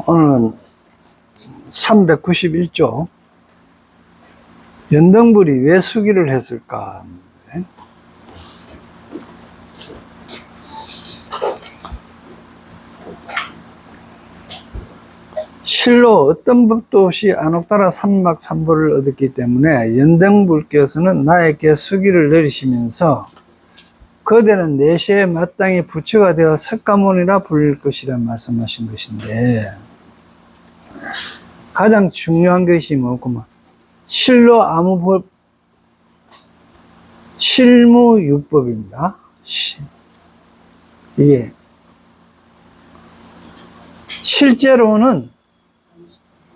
오늘은 391조 연등불이 왜 수기를 했을까? 실로 어떤 법도 없이 안옥따라 삼막삼보를 얻었기 때문에 연등불께서는 나에게 수기를 내리시면서 거대는 내시에 마땅히 부처가 되어 석가모니라 불릴 것이라 말씀하신 것인데, 가장 중요한 것이 뭐구만, 실로 아무 법, 실무유법입니다. 이게 실제로는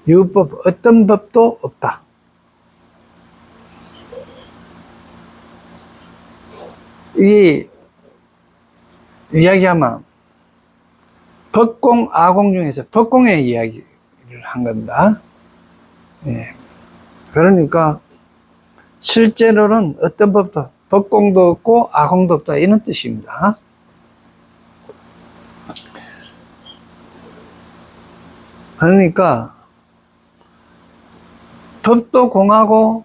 유법, 어떤 법도 없다. 이 이야기하면 법공, 아공 중에서 법공의 이야기를 한 겁니다. 예. 그러니까 실제로는 어떤 법도, 법공도 없고 아공도 없다, 이런 뜻입니다. 그러니까 법도 공하고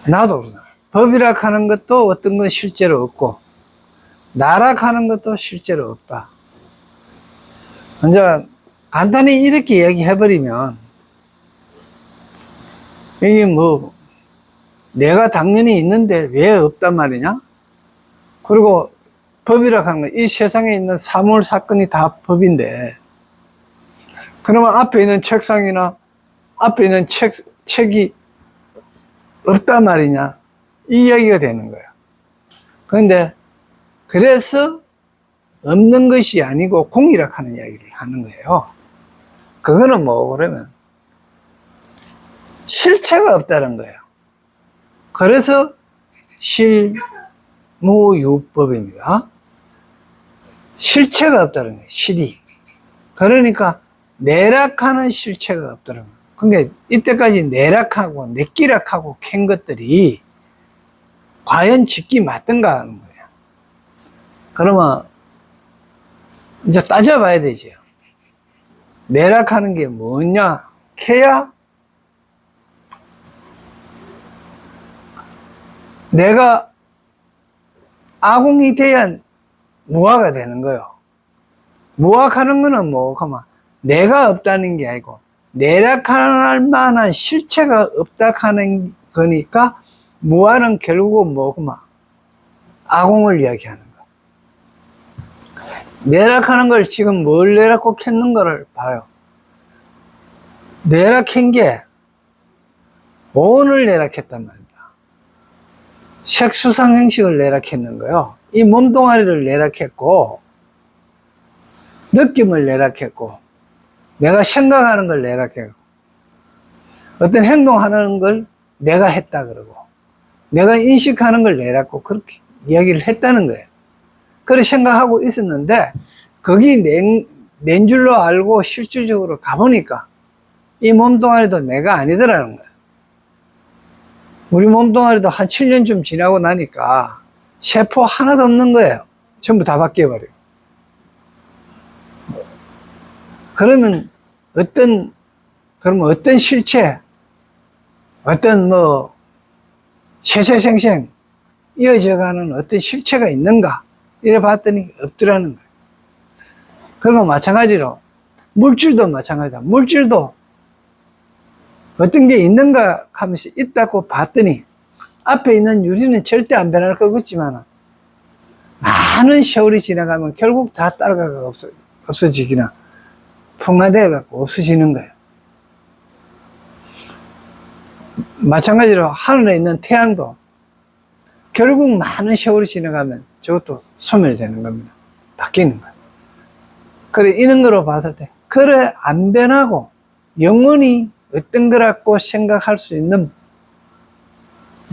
나도 그러나, 법이라 하는 것도 어떤 건 실제로 없고 나라 하는 것도 실제로 없다. 이제 간단히 이렇게 이야기해버리면, 이게 뭐 내가 당연히 있는데 왜 없단 말이냐? 그리고 법이라 하는 건 이 세상에 있는 사물 사건이 다 법인데, 그러면 앞에 있는 책상이나 앞에 있는 책이 없단 말이냐, 이 이야기가 되는 거예요. 그런데 그래서 없는 것이 아니고 공이라 하는 이야기를 하는 거예요. 그거는 뭐 그러면 실체가 없다는 거예요. 그래서 실무유법입니다. 실체가 없다는 거예요. 실이. 그러니까 내락하는 실체가 없다는 거예요. 그러니까 이때까지 내락하고 내끼락하고 캔 것들이 과연 짓기 맞던가 하는 거예요. 그러면 이제 따져봐야 되죠. 내락하는 게 뭐냐? 캐야 내가 아공이 돼야 무아가 되는 거예요. 무아하는 거는 뭐, 그만 내가 없다는 게 아니고 내락할 만한 실체가 없다 하는 거니까, 무아는 결국은 뭐, 그만 아공을 이야기하는 거. 내락하는 걸 지금 뭘 내락고 캤는 거를 봐요. 내락한 게 오늘 내락했단 말입니다. 색수상 형식을 내락했는 거요. 이 몸동아리를 내락했고, 느낌을 내락했고, 내가 생각하는 걸 내락했고, 어떤 행동하는 걸 내가 했다 그러고, 내가 인식하는 걸 내락고, 그렇게 이야기를 했다는 거예요. 그렇게 생각하고 있었는데, 거기 낸 줄로 알고 실질적으로 가보니까 이 몸동아리도 내가 아니더라는 거예요. 우리 몸동아리도 한 7년쯤 지나고 나니까 세포 하나도 없는 거예요. 전부 다 바뀌어버려요. 그러면 어떤 실체, 어떤 뭐 세세생생 이어져가는 어떤 실체가 있는가, 이래 봤더니 없더라는 거예요. 그리고 마찬가지로 물질도 마찬가지다. 물질도 어떤 게 있는가 하면서 있다고 봤더니, 앞에 있는 유리는 절대 안 변할 것 같지만 많은 세월이 지나가면 결국 다 따라가고 없어지기나 풍화되어 갖고 없어지는 거예요. 마찬가지로 하늘에 있는 태양도 결국 많은 세월이 지나가면 저것도 소멸되는 겁니다. 바뀌는 거예요. 그래, 이런 거로 봤을 때, 그래, 안 변하고 영원히 어떤 거라고 생각할 수 있는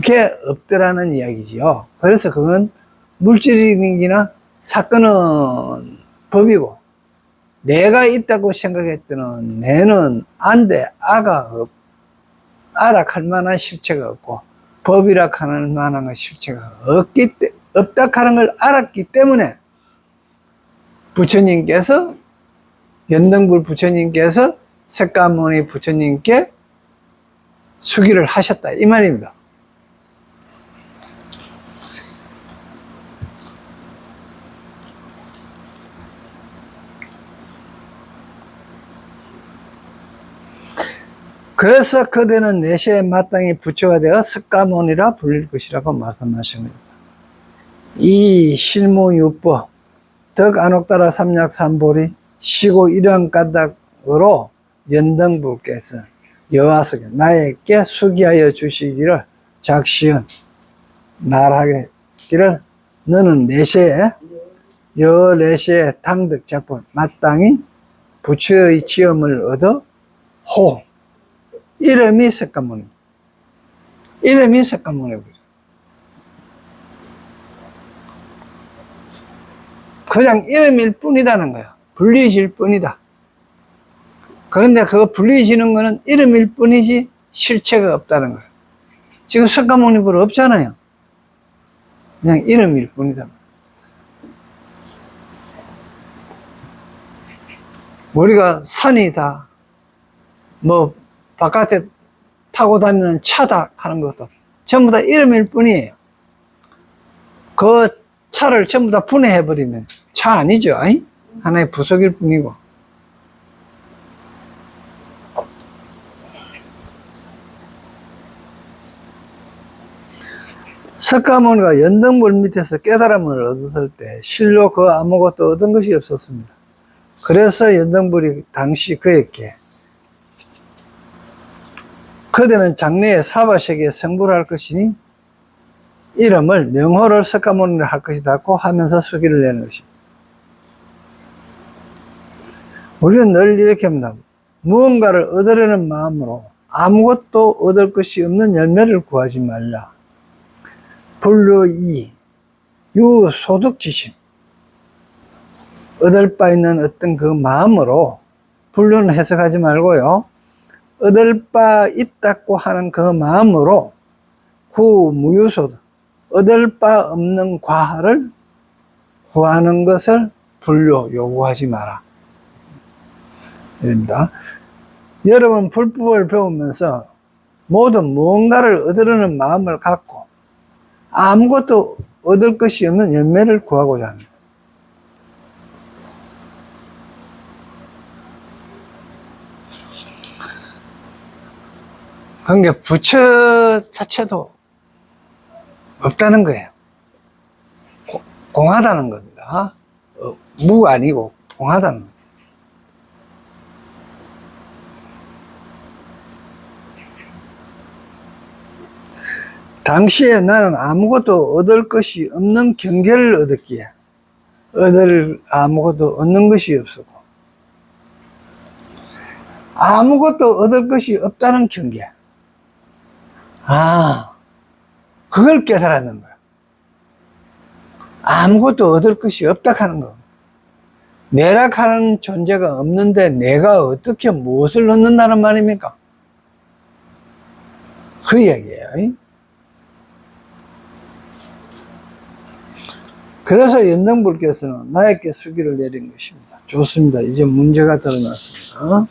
게 없더라는 이야기지요. 그래서 그건 물질이나 사건은 법이고, 내가 있다고 생각했더니 내는 안 돼, 아가 알아갈 만한 실체가 없고 법이라 하는 만한 실체가 없다 하는 걸 알았기 때문에 부처님께서 연등불 부처님께서 석가모니 부처님께 수기를 하셨다 이 말입니다. 그래서 그대는 내시에 마땅히 부처가 되어 석가모니라 불릴 것이라고 말씀하십니다. 이 실무유법 덕안옥따라 삼약삼보리 시고 이러한 까닭으로 연등불께서 여하석에 나에게 수기하여 주시기를 작시은 말하기를 너는 내시에 여내시에 당득작본 마땅히 부처의 지음을 얻어 호 이름이 석가모니 이름이 석가모니입니다. 그냥 이름일 뿐이다는 거야. 불리질 뿐이다. 그런데 그거 불리지는 거는 이름일 뿐이지 실체가 없다는 거야. 지금 석가모니 불 없잖아요. 그냥 이름일 뿐이다. 우리가 산이다 뭐 바깥에 타고 다니는 차다 하는 것도 전부 다 이름일 뿐이에요. 그 차를 전부 다 분해해버리면 차 아니죠. 아니? 하나의 부속일 뿐이고. 석가모니가 연등불 밑에서 깨달음을 얻었을 때 실로 그 아무것도 얻은 것이 없었습니다. 그래서 연등불이 당시 그에게 그대는 장래에 사바세계에 성불할 것이니 이름을 명호를 석가모니를 할 것이다고 하면서 수기를 내는 것입니다. 우리는 늘 이렇게 합니다. 무언가를 얻으려는 마음으로 아무것도 얻을 것이 없는 열매를 구하지 말라. 불류이 유소득지심 얻을 바 있는 어떤 그 마음으로 불류는 해석하지 말고요. 얻을 바 있다고 하는 그 마음으로 구무유소득 얻을 바 없는 과를 구하는 것을 불류 요구하지 마라. 입니다. 여러분 불법을 배우면서 모든 무언가를 얻으려는 마음을 갖고 아무것도 얻을 것이 없는 열매를 구하고자 합니다. 그러니까 부처 자체도 없다는 거예요. 공하다는 겁니다. 무가 아니고 공하다는 겁니다. 당시에 나는 아무것도 얻을 것이 없는 경계를 얻었기에 아무것도 얻는 것이 없었고 아무것도 얻을 것이 없다는 경계. 그걸 깨달았는 거야. 아무것도 얻을 것이 없다 하는 거. 내락하는 존재가 없는데 내가 어떻게 무엇을 얻는다는 말입니까? 그 얘기예요. 그래서 연등불께서는 나에게 수기를 내린 것입니다. 좋습니다. 이제 문제가 드러났습니다.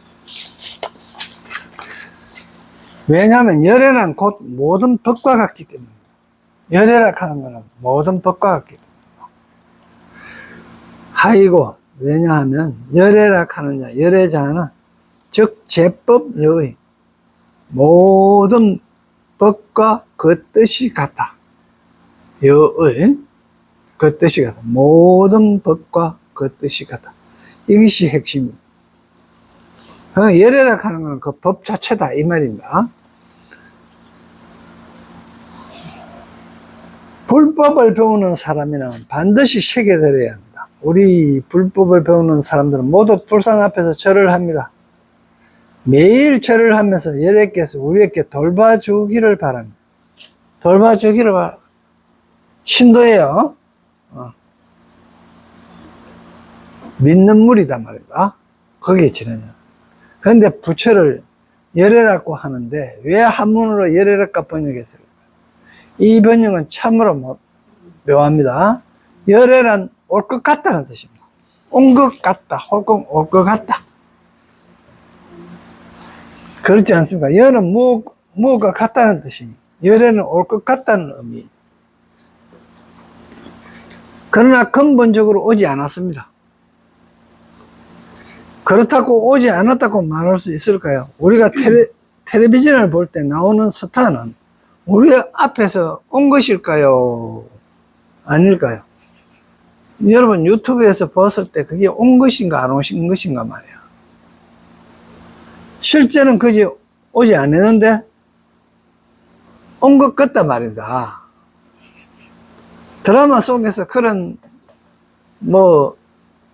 왜냐하면 열애란 곧 모든 법과 같기 때문에 열애락 하는 것은 모든 법과 같기 때문에 하이고 왜냐하면 열애락 하는 자 열애자는 즉 제법여의 모든 법과 그 뜻이 같다. 여의 그 뜻이 같다. 모든 법과 그 뜻이 같다. 이것이 핵심입니다. 열애락 하는 것은 그 법 자체다 이 말입니다. 불법을 배우는 사람이라면 반드시 새겨들어야 합니다. 우리 불법을 배우는 사람들은 모두 불상 앞에서 절을 합니다. 매일 절을 하면서 열애께서 우리에게 돌봐주기를 바랍니다. 돌봐주기를 바랍니다. 신도예요. 믿는 물이단 말입니다. 거기에 지내냐. 그런데 부처를 열애라고 하는데 왜 한문으로 열애랄까 번역했을까? 이 번역은 참으로 묘합니다. 열애란 올 것 같다는 뜻입니다. 온 것 같다, 홀끔 올 것 같다. 그렇지 않습니까? 열은 뭐가 같다는 뜻입니다. 열애는 올 것 같다는 의미. 그러나 근본적으로 오지 않았습니다. 그렇다고 오지 않았다고 말할 수 있을까요? 우리가 텔레비전을 볼 때 나오는 스타는 우리 앞에서 온 것일까요? 아닐까요? 여러분 유튜브에서 봤을 때 그게 온 것인가 안 오신 것인가 말이야. 실제는 그지 오지 않았는데 온 것 같다 말입니다. 드라마 속에서 그런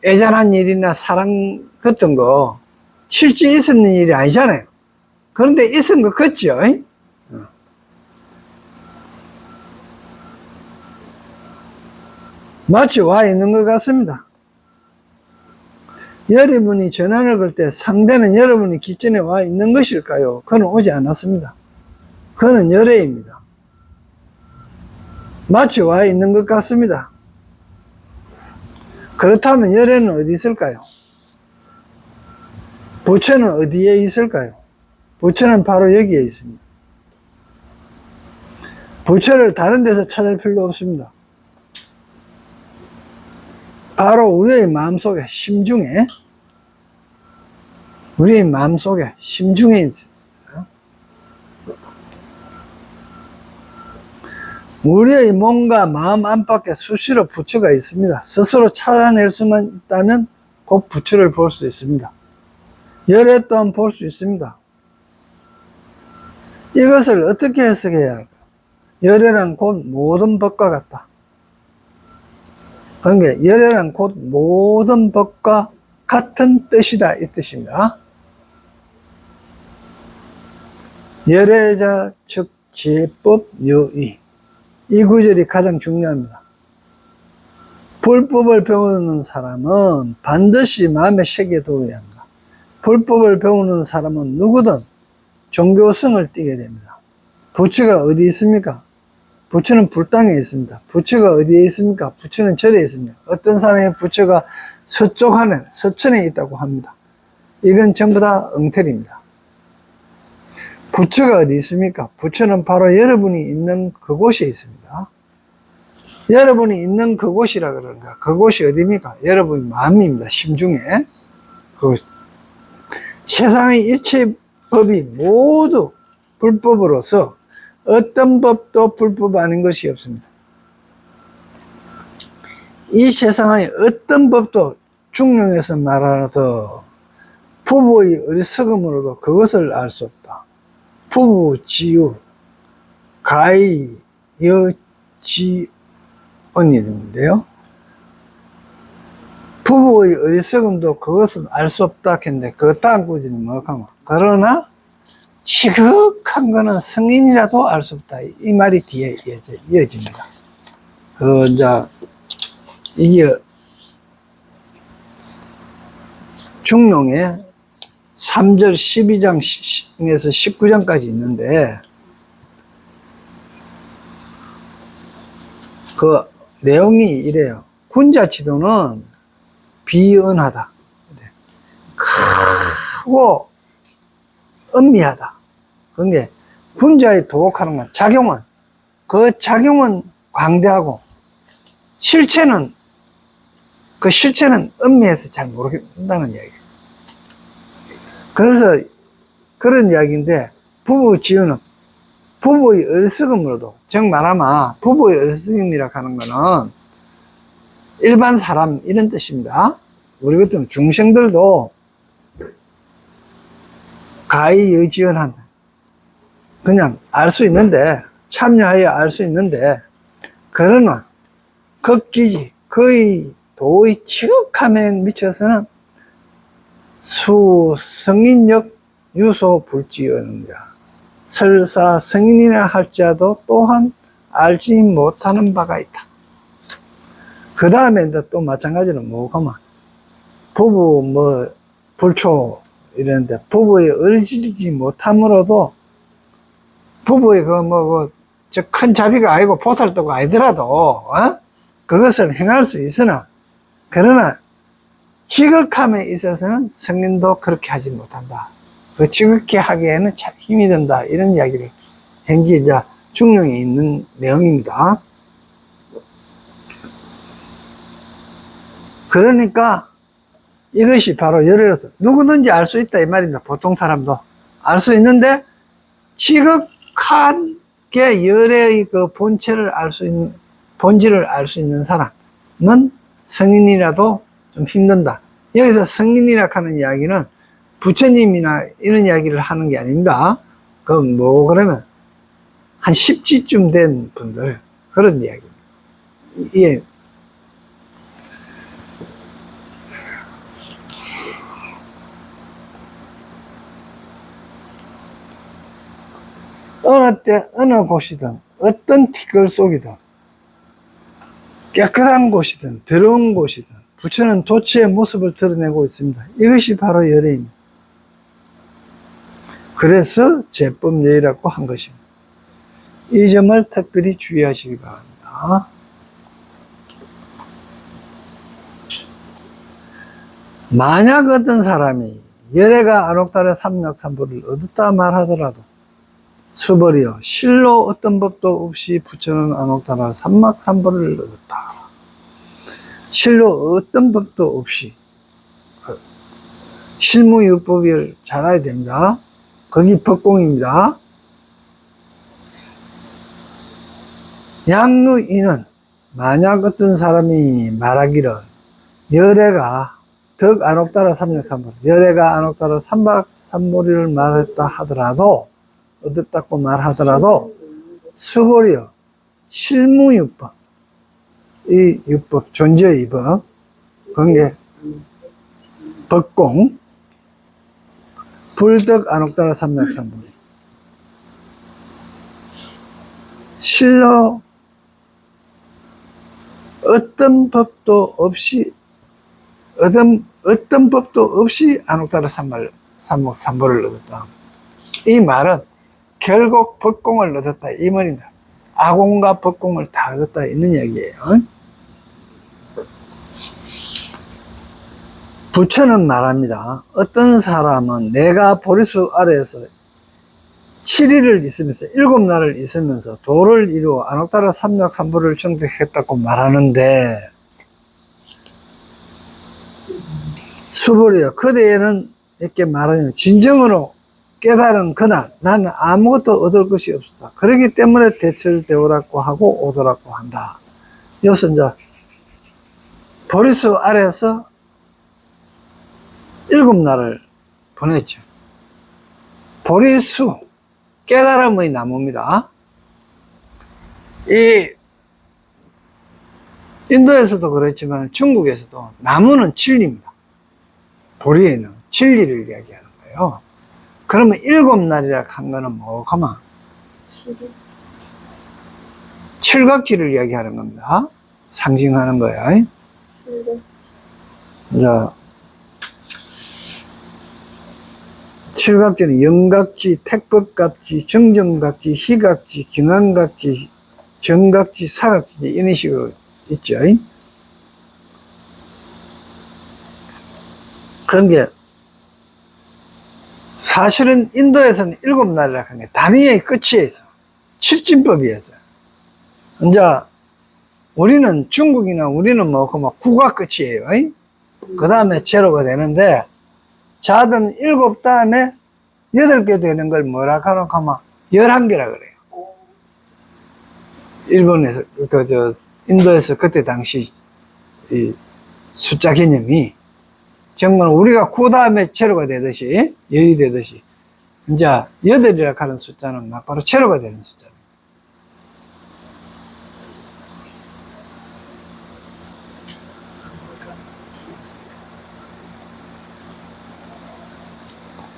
애잔한 일이나 사랑 같은 거 실제 있었는 일이 아니잖아요. 그런데 있은 것 같죠? 마치 와 있는 것 같습니다. 여러분이 전화를 걸 때 상대는 여러분이 기존에 와 있는 것일까요? 그는 오지 않았습니다. 그는 열애입니다. 마치 와 있는 것 같습니다. 그렇다면 열애는 어디 있을까요? 부처는 어디에 있을까요? 부처는 바로 여기에 있습니다. 부처를 다른 데서 찾을 필요 없습니다. 바로 우리의 마음속에 심중에 있어요. 우리의 몸과 마음 안팎에 수시로 부처가 있습니다. 스스로 찾아낼 수만 있다면 곧 부처를 볼 수 있습니다. 열애 또한 볼 수 있습니다. 이것을 어떻게 해석해야 할까? 열애란 곧 모든 법과 같다. 그러니까 열애란 곧 모든 법과 같은 뜻이다 이 뜻입니다. 열애자 즉 제법 유의, 이 구절이 가장 중요합니다. 불법을 배우는 사람은 반드시 마음에 새겨두어야 합니다. 불법을 배우는 사람은 누구든 종교성을 띠게 됩니다. 부처가 어디 있습니까? 부처는 불당에 있습니다. 부처가 어디에 있습니까? 부처는 절에 있습니다. 어떤 사람의 부처가 서쪽 하늘, 서천에 있다고 합니다. 이건 전부 다 엉터리입니다. 부처가 어디 있습니까? 부처는 바로 여러분이 있는 그곳에 있습니다. 여러분이 있는 그곳이라 그런가? 그곳이 어디입니까? 여러분의 마음입니다. 심중에. 세상의 일체 법이 모두 불법으로서 어떤 법도 불법 아닌 것이 없습니다. 이 세상의 어떤 법도 중용에서 말하듯 부부의 어리석음으로도 그것을 알 수 없다. 부부, 지유, 가히, 여지언인데요. 부부의 어리석음도 그것은 알 수 없다 했는데 그 다음 구절이 뭐하면 그러나 지극한 거는 성인이라도 알 수 없다. 이 말이 뒤에 이어집니다. 이게 중용에 3절 12장에서 19장까지 있는데 그 내용이 이래요. 군자지도는 비언하다. 크고 은미하다. 그게 군자의 도곡하는 건 작용은 그 작용은 광대하고 실체는 은미해서 잘 모르겠다는 이야기예요. 그래서 그런 이야기인데 부부 지유는 부부의 어리석음으로도 즉 말하면 부부의 어리석음이라 하는 거는 일반 사람 이런 뜻입니다. 우리 같은 중생들도 가히 여지언한다. 그냥 알 수 있는데 참여하여 알 수 있는데 그러나 극기지 거의 도의 지극함에 미쳐서는 수성인력 유소 불지언자 설사 성인이라 할지라도 또한 알지 못하는 바가 있다. 그 다음에 또 마찬가지로 뭐가만 부부 불초 이러는데 부부에 어리지 못함으로도 부부의 저 큰 자비가 아니고 보살도가 아니더라도 그것을 행할 수 있으나 그러나 지극함에 있어서는 성인도 그렇게 하지 못한다. 그 지극히 하기에는 참 힘이 든다. 이런 이야기를 한 게 이제 중령에 있는 내용입니다. 그러니까 이것이 바로 열애로서 누구든지 알 수 있다 이 말입니다. 보통 사람도 알 수 있는데 지극하게 열애의 그 본질을 알 수 있는 사람은 성인이라도 좀 힘든다. 여기서 성인이라 하는 이야기는 부처님이나 이런 이야기를 하는 게 아닙니다. 그러면 한 10지쯤 된 분들 그런 이야기입니다. 예. 어느 때 어느 곳이든 어떤 티끌 속이든 깨끗한 곳이든 더러운 곳이든 부처는 도치의 모습을 드러내고 있습니다. 이것이 바로 열애입니다. 그래서 제법예의라고 한 것입니다. 이 점을 특별히 주의하시기 바랍니다. 만약 어떤 사람이 열애가 안옥달의 삼약삼보를 얻었다 말하더라도 수벌이여 실로 어떤 법도 없이 부처는 안옥달의 삼막삼보를 얻었다. 실로 어떤 법도 없이 실무유법을 잘 알아야 됩니다. 거기 법공입니다. 양루이는 만약 어떤 사람이 말하기를 열애가 덕 안옥달의 삼약삼보 열애가 안옥달의 삼박삼보리를 말했다 하더라도 얻었다고 말하더라도 수벌이여 실무유법 이 유법 존재의 법 그게 법공 불덕 안옥달의 삼약삼보리 실로 어떤 법도 없이 안옥달의 삼박삼보를 얻었다. 이 말은 결국 법공을 얻었다 이 말입니다. 아공과 법공을 다 얻었다 있는 이야기예요. 부처는 말합니다. 어떤 사람은 내가 보리수 아래에서 7일을 있으면서 7날을 있으면서 도를 이루어 안옥달의 삼약삼보를 정득했다고 말하는데 수벌이여 그대에는 이렇게 말하면 진정으로 깨달은 그날 나는 아무것도 얻을 것이 없었다. 그렇기 때문에 대철대오라고 하고 오도라고 한다. 여기서 이제 보리수 아래에서 7날을 보냈죠. 보리수 깨달음의 나무입니다. 이 인도에서도 그렇지만 중국에서도 나무는 진리입니다. 보리에는 진리를 이야기하는 거예요. 그러면 7날이라 한 거는 뭐가만? 칠각지를 이야기하는 겁니다. 상징하는 거야. 이제 칠각지는 영각지, 택법각지, 정정각지, 희각지, 경안각지, 정각지, 사각지 이런 식으로 있죠. 그런 게 사실은 인도에서는 7날이라고 하는 게 단위의 끝이에 있어. 칠진법이었어요. 이제 우리는 중국이나 우리는 뭐 구가 끝이에요. 그 다음에 제로가 되는데 자든 7 다음에 8개 되는 걸 뭐라고 하면 11개라 그래요. 일본에서 인도에서 그때 당시 이 숫자 개념이 정말 우리가 9 다음에 제로가 되듯이 열이 되듯이 이제 8이라고 하는 숫자는 막 바로 제로가 되는 숫자입니다.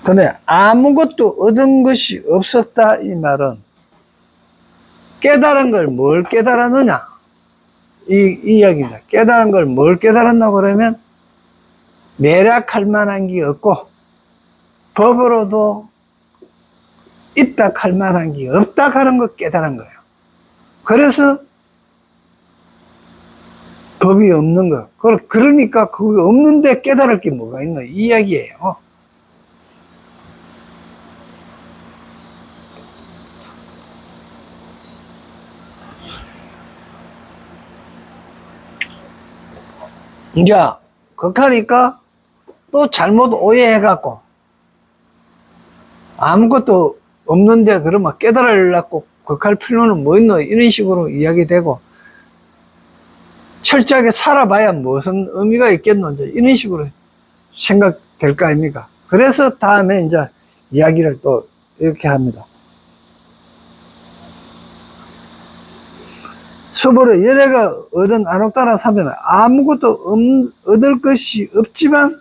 그런데 아무것도 얻은 것이 없었다 이 말은 깨달은 걸 뭘 깨달았느냐 이 이야기입니다. 깨달은 걸 뭘 깨달았나 그러면 매락할 만한 게 없고 법으로도 있다 할 만한 게 없다 하는 거 깨달은 거예요. 그래서 법이 없는 거. 그러니까 그게 없는데 깨달을 게 뭐가 있나 이 이야기예요. 이제 그렇다니까 또 잘못 오해해갖고 아무것도 없는데 그러면 깨달으려고 극할 필요는 뭐 있노 이런 식으로 이야기되고 철저하게 살아봐야 무슨 의미가 있겠노 이제 이런 식으로 생각될 거 아닙니까? 그래서 다음에 이제 이야기를 또 이렇게 합니다. 수보로 열애가 얻은 안옥다나 사면은 아무것도 얻을 것이 없지만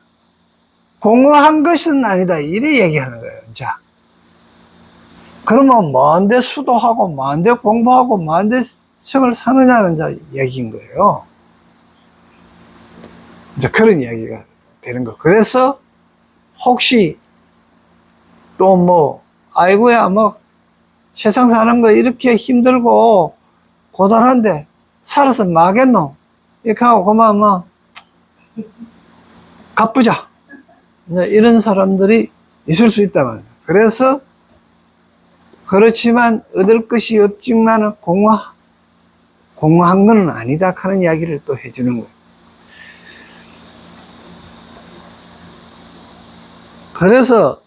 공허한 것은 아니다 이래 얘기하는 거예요. 자, 그러면 뭔데 수도하고 뭔데 공부하고 뭔데 성을 사느냐는 자 얘기인 거예요. 이제 그런 이야기가 되는 거. 그래서 혹시 또 뭐 아이고야 뭐 세상 사는 거 이렇게 힘들고 고단한데 살아서 마겠노 이렇게 하고 그만 뭐 갚으자 이런 사람들이 있을 수 있단 말이에요. 그래서 그렇지만 얻을 것이 없지만 공허한 건 아니다 하는 이야기를 또 해주는 거예요. 그래서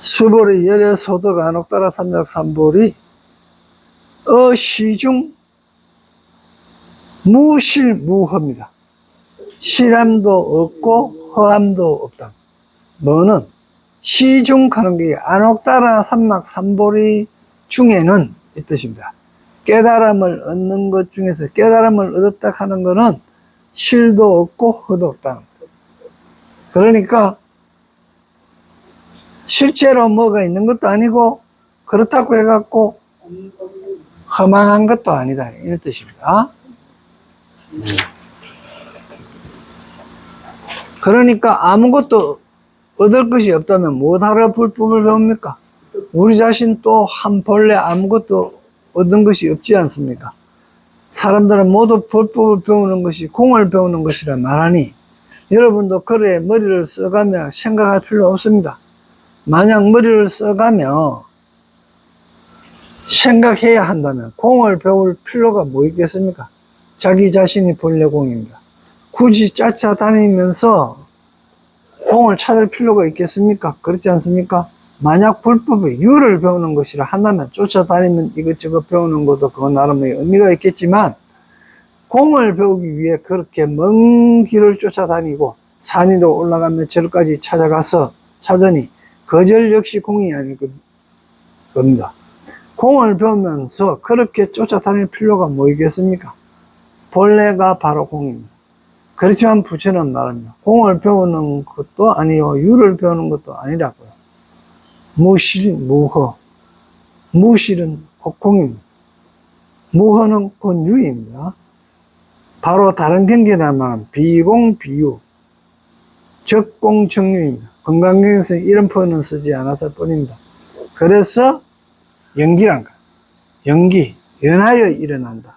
수보리 열애 소득 안옥다라 삼약 삼보리 시중 무실무허입니다. 실함도 없고 허함도 없다. 뭐는 시중 하는 게 안옥다라 삼막 삼보리 중에는 이 뜻입니다. 깨달음을 얻는 것 중에서 깨달음을 얻었다 하는 것은 실도 없고 허도 없다는 거예요. 그러니까 실제로 뭐가 있는 것도 아니고 그렇다고 해갖고 허망한 것도 아니다 이런 뜻입니다. 그러니까 아무것도 얻을 것이 없다면 뭐하러 불법을 배웁니까? 우리 자신 또 한 본래 아무것도 얻은 것이 없지 않습니까? 사람들은 모두 불법을 배우는 것이 공을 배우는 것이라 말하니 여러분도 그래 머리를 써가며 생각할 필요 없습니다. 만약 머리를 써가며 생각해야 한다면 공을 배울 필요가 뭐 있겠습니까? 자기 자신이 본래 공입니다. 굳이 쫓아다니면서 공을 찾을 필요가 있겠습니까? 그렇지 않습니까? 만약 불법의 유를 배우는 것이라 한다면 쫓아다니면 이것저것 배우는 것도 그건 나름의 의미가 있겠지만 공을 배우기 위해 그렇게 먼 길을 쫓아다니고 산 위로 올라가며 절까지 찾아가서 찾으니 거절 역시 공이 아닐 겁니다. 공을 배우면서 그렇게 쫓아다닐 필요가 뭐 있겠습니까? 본래가 바로 공입니다. 그렇지만 부처는 말합니다. 공을 배우는 것도 아니요 유를 배우는 것도 아니라고요. 무실, 무허. 무실은 곧 공입니다. 무허는 곧 유입니다. 바로 다른 경계란 말은 비공, 비유, 적공, 정유입니다. 건강경에서 이런 표현은 쓰지 않았을 뿐입니다. 그래서 연기란 거, 연기, 연하여 일어난다.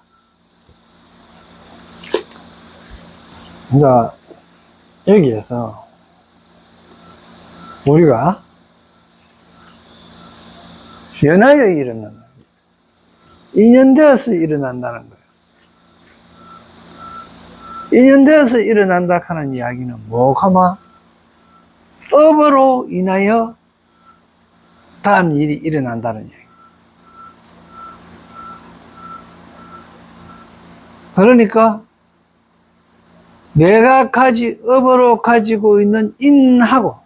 이제 여기에서 우리가 연하여 일어난다. 인연되어서 일어난다는 거예요. 인연되어서 일어난다 하는 이야기는 뭐하마? 업으로 인하여 다음 일이 일어난다는 이야기. 그러니까 내가 업으로 가지고 있는 인하고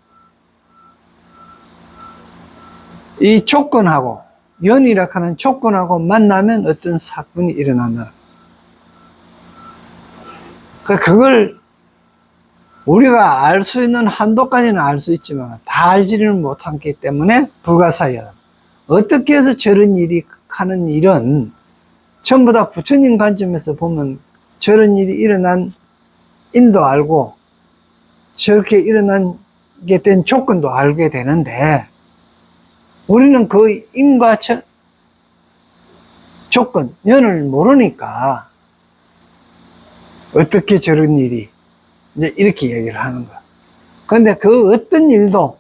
이 조건하고 연이라 하는 조건하고 만나면 어떤 사건이 일어난다. 그걸 우리가 알 수 있는 한도까지는 알 수 있지만 다 알지는 못하기 때문에 불가사의하다. 어떻게 해서 저런 일이 하는 일은 전부 다 부처님 관점에서 보면 저런 일이 일어난 인도 알고 저렇게 일어난 된 조건도 알게 되는데, 우리는 그 인과 조건, 연을 모르니까, 어떻게 저런 일이, 이제 이렇게 얘기를 하는 거야. 근데 그 어떤 일도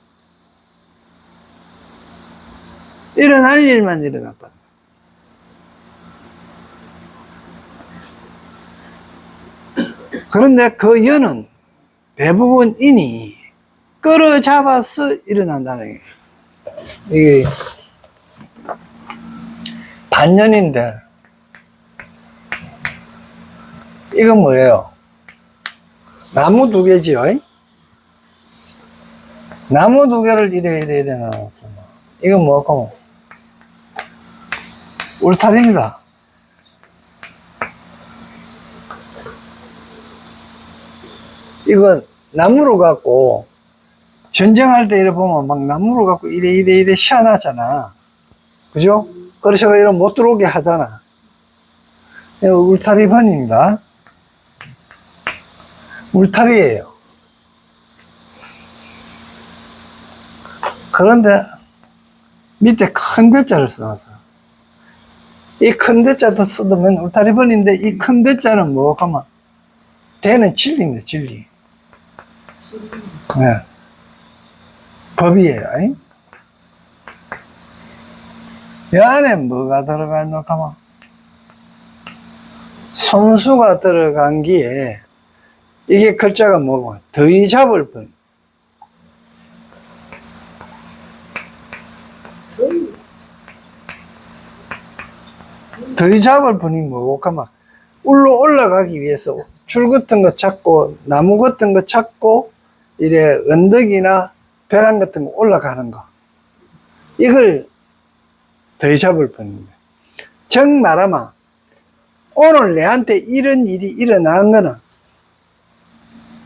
일어날 일만 일어났다. 그런데 그 연은 대부분 인이 끌어잡아서 일어난다는 얘기예요. 이게 반연인데, 이건 뭐예요? 나무 두 개지요? 나무 두 개를 이래 나눴어. 이건 뭐고? 울타리입니다. 이건 나무로 갖고, 전쟁할 때 이래 보면 막 나무로 갖고 이래 씌워놨잖아. 그죠? 그래서 이런 못 들어오게 하잖아. 이거 울타리 번입니다. 울타리예요. 그런데 밑에 큰 대자를 써놨어. 이 큰 대자도 쓰면 울타리 번인데, 이 큰 대자는 뭐 하면 대는 진리입니다. 진리. 네. 법이에요. 이 안에 뭐가 들어가 있노 하면 손수가 들어간 기에, 이게 글자가 뭐고, 더위 잡을 번. 더위 잡을 번이 뭐고 하면, 울로 올라가기 위해서 줄 같은 거 찾고, 나무 같은 거 찾고, 이래 언덕이나 벼랑 같은 거 올라가는 거. 이걸 더위 잡을 번입니다. 정 말하면, 오늘 내한테 이런 일이 일어나는 거는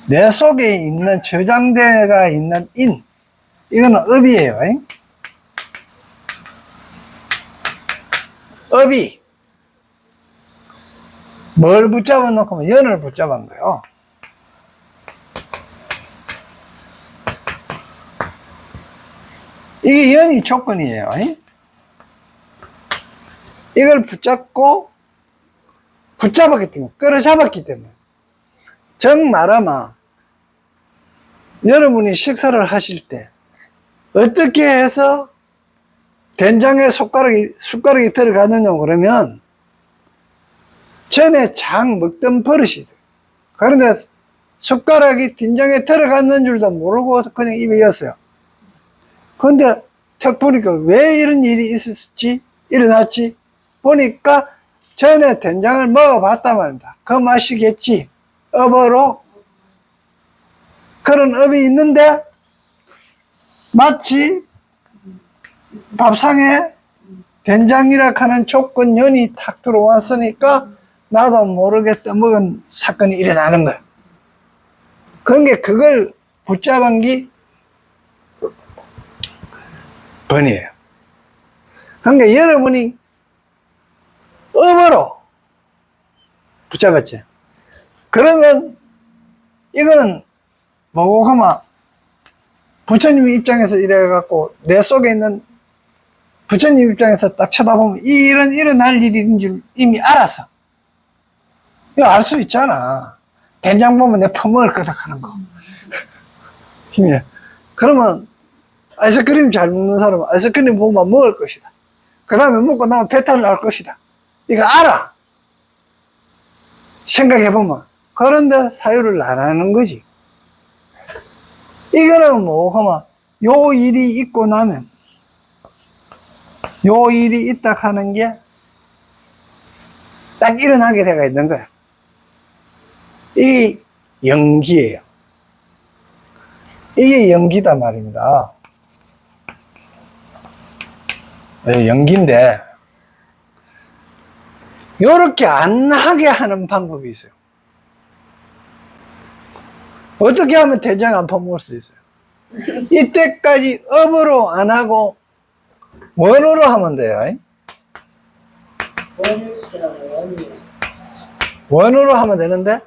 내 속에 있는 저장대가 있는 인, 이거는 업이에요. 업이 뭘 붙잡아 놓고 하면 연을 붙잡은 거예요. 이게 연이 조건이에요. 이걸 붙잡았기 때문에, 끌어잡았기 때문에. 정 말하면, 여러분이 식사를 하실 때, 어떻게 해서 된장에 숟가락이 들어가느냐, 그러면, 전에 장 먹던 버릇이 있어요. 그런데 숟가락이 된장에 들어갔는 줄도 모르고 그냥 입에 이었어요. 그런데 탁 보니까 왜 이런 일이 있었지? 일어났지? 보니까 전에 된장을 먹어봤단 말입니다. 그 맛이겠지. 업으로. 그런 업이 있는데, 마치 밥상에 된장이라 하는 조건 연이 탁 들어왔으니까 나도 모르게 떠먹은 사건이 일어나는 거예요. 그러니까 그걸 붙잡은 게 번이에요. 그러니까 여러분이 업으로 붙잡았죠. 그러면 이거는 뭐고 하면 부처님 입장에서 이래갖고 내 속에 있는 부처님 입장에서 딱 쳐다보면 이런 일어날 일인 줄 이미 알았어. 이거 알 수 있잖아. 된장 보면 내 퍼먹을 거다 하는 거. 힘이야. 그러면 아이스크림 잘 먹는 사람은 아이스크림 보면 먹을 것이다. 그 다음에 먹고 나면 배탈 날 것이다. 이거 알아. 생각해보면. 그런데 사유를 안 하는 거지. 이거는 뭐 하면 요 일이 있고 나면 요 일이 있다 하는 게 딱 일어나게 되어 있는 거야. 이 연기예요. 이게 연기다 말입니다. 연기인데 요렇게 안 하게 하는 방법이 있어요. 어떻게 하면 된장 안 퍼먹을 수 있어요? 이때까지 업으로 안 하고 원으로 하면 돼요. 원으로 하면 되는데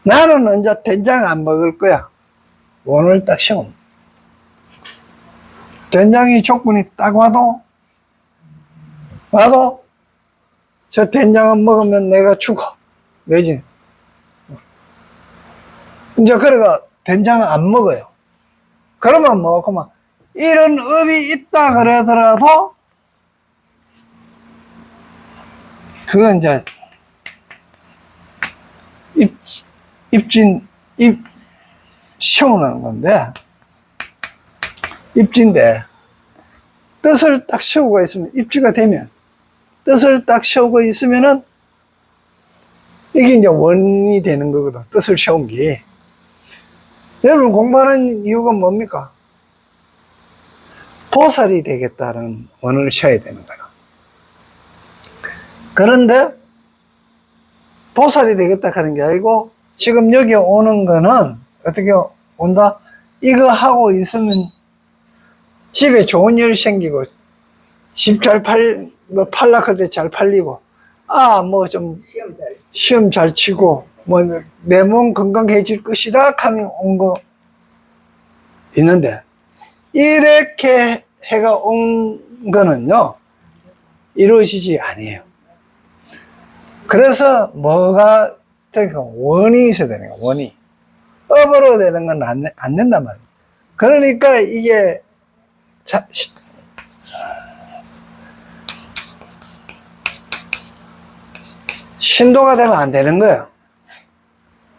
나는 언제 된장 안 먹을 거야. 원을 딱 시험. 된장이 조건이 딱 와도 저 된장을 먹으면 내가 죽어. 내지. 이제 그래가 된장을 안 먹어요. 그러면 뭐, 그만. 이런 업이 있다 그러더라도, 그건 이제, 입 시원한 건데, 입지인데, 뜻을 딱 세우고 있으면, 입지가 되면, 뜻을 딱 세우고 있으면은, 이게 이제 원이 되는 거거든. 뜻을 세운 게. 여러분 공부하는 이유가 뭡니까? 보살이 되겠다는 원을 세워야 되는 거예요. 그런데 보살이 되겠다 하는 게 아니고 지금 여기 오는 거는 어떻게 온다? 이거 하고 있으면 집에 좋은 일 생기고 집 잘 팔라 할 때 잘 팔리고 뭐 좀 시험 잘 치고 뭐 내 몸 건강해질 것이다 하면 온 거 있는데 이렇게 해가 온 거는요 이루어지지 아니에요. 그래서 뭐가 되니까 원이 있어야 되는 거예요. 원이 업으로 되는 건 안 된단 말이에요. 그러니까 이게 신도가 되면 안 되는 거예요.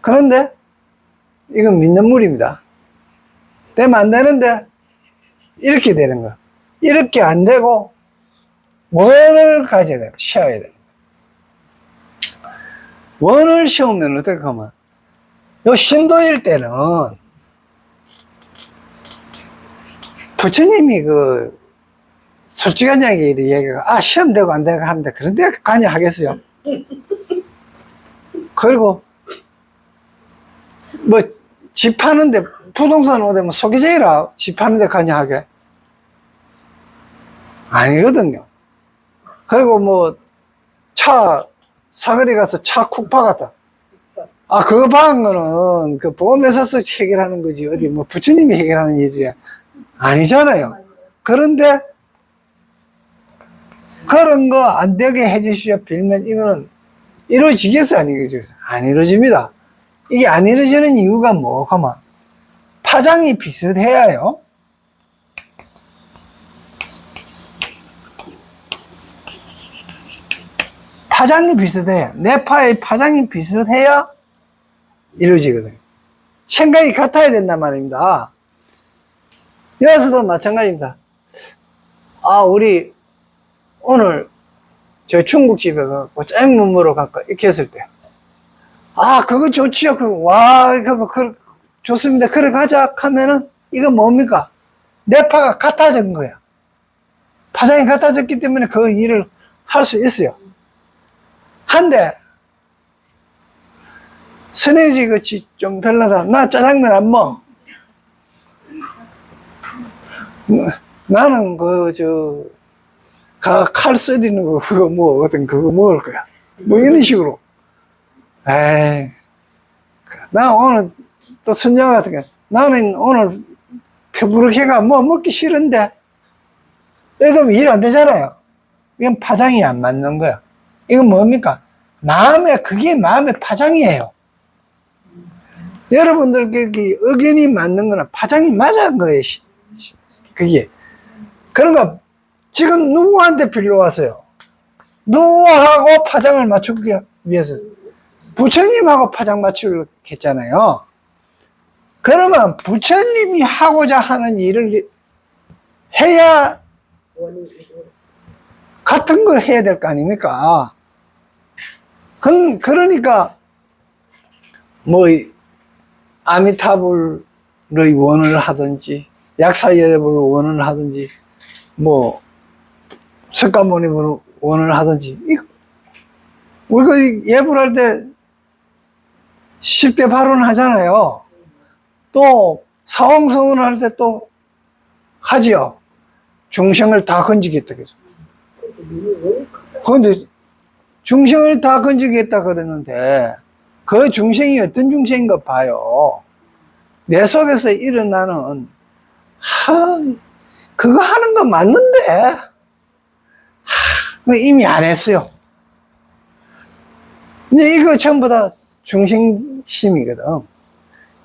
그런데 이건 믿는 물입니다. 되면 안 되는데 이렇게 되는 거예요. 이렇게 안 되고 원을 가져야 돼요. 세워야 돼요. 원을 세우면 어떻게 하면 요 신도일 때는 부처님이 그 솔직한 얘기가 시험 되고 안 되고 하는데 그런데 관여하겠어요? 그리고 뭐 집 파는데 부동산 오되면 소개제이라 집 파는데 관여하게? 아니거든요. 그리고 뭐 차 사거리 가서 차 쿡 박았다. 그거 박은 거는 그 보험회사에서 해결하는 거지 어디 뭐 부처님이 해결하는 일이 아니잖아요. 그런데 그런 거 안 되게 해주시오 빌면 이거는 이루어지겠어요? 안 이루어지겠어요? 안 이루어집니다. 이게 안 이루어지는 이유가 뭐가만 파장이 비슷해야요. 파장이 비슷해요. 내 파의 파장이 비슷해야 이루어지거든요. 생각이 같아야 된단 말입니다. 여기서도 마찬가지입니다. 우리 오늘 저 중국집에 가고 짜장면 먹으러 갈까 이렇게 했을 때 그거 좋지요. 좋습니다. 그래 가자 하면은 이건 뭡니까? 내 파가 같아진 거야. 파장이 같아졌기 때문에 그 일을 할 수 있어요. 한데 선해지 같이 좀 별나다. 나 짜장면 안 먹어. 나는 칼 썰이는 거 그거 먹을 거야. 뭐 이런 식으로. 나 오늘 또 선녀 같은 게 나는 오늘 배부르게가 뭐 먹기 싫은데 이러면 일 안 되잖아요. 이건 파장이 안 맞는 거야. 이건 뭡니까? 그게 마음의 파장이에요. 여러분들끼리 의견이 맞는 거는 파장이 맞은 거예요. 그게. 그러니까 지금 누구한테 빌려왔어요? 누구하고 파장을 맞추기 위해서 부처님하고 파장 맞추려고 했잖아요. 그러면 부처님이 하고자 하는 일을 해야 같은 걸 해야 될 거 아닙니까? 그러니까 뭐 아미타불의 원을 하든지 약사여러분을 원을 하든지 뭐 석가모니를 원을 하든지 우리가 예불 할 때 10대 발언 하잖아요. 또 사홍성을 할 때 또 하지요. 중생을 다 건지겠다 그래서. 그런데 중생을 다 건지겠다 그랬는데 그 중생이 어떤 중생인가 봐요. 내 속에서 일어나는, 그거 하는 건 맞는데, 이미 안 했어요. 근데 이거 전부 다 중생심이거든.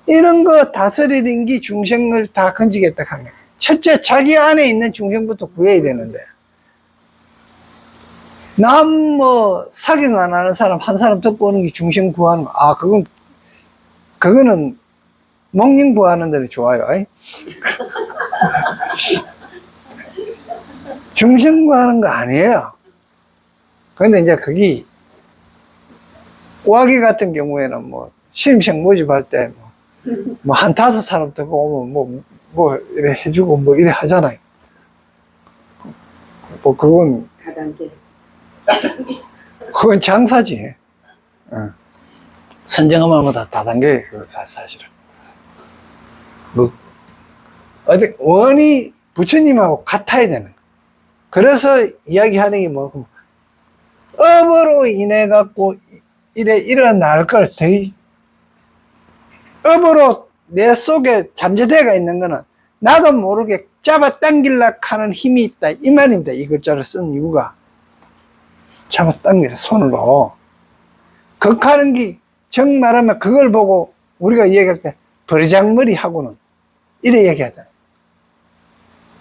이런 거 다스리는 게 중생을 다 건지겠다 하는 거야. 첫째, 자기 안에 있는 중생부터 구해야 되는데. 남 사경 안 하는 사람, 한 사람 더 보는 게 중생 구하는 거. 그거는 목령 구하는 데는 좋아요. 중생 구하는 거 아니에요. 근데 이제 그게, 우아기 같은 경우에는 신입생 모집할 때 한 5사람 더 오면 이래 해주고 이래 하잖아요. 그건 다단계. 그건 장사지. 선정어마보다 다단계, 사실은. 어디, 원이 부처님하고 같아야 되는 거야. 그래서 이야기하는 게 업으로 인해갖고, 일어날 걸, 업으로 내 속에 잠재되어 있는 거는 나도 모르게 잡아당기려고 하는 힘이 있다. 이 말입니다. 이 글자를 쓴 이유가. 잡아당기려, 손으로. 극하는 게, 정말하면 그걸 보고 우리가 얘기할 때, 버리장머리하고는 이래 얘기하잖아요.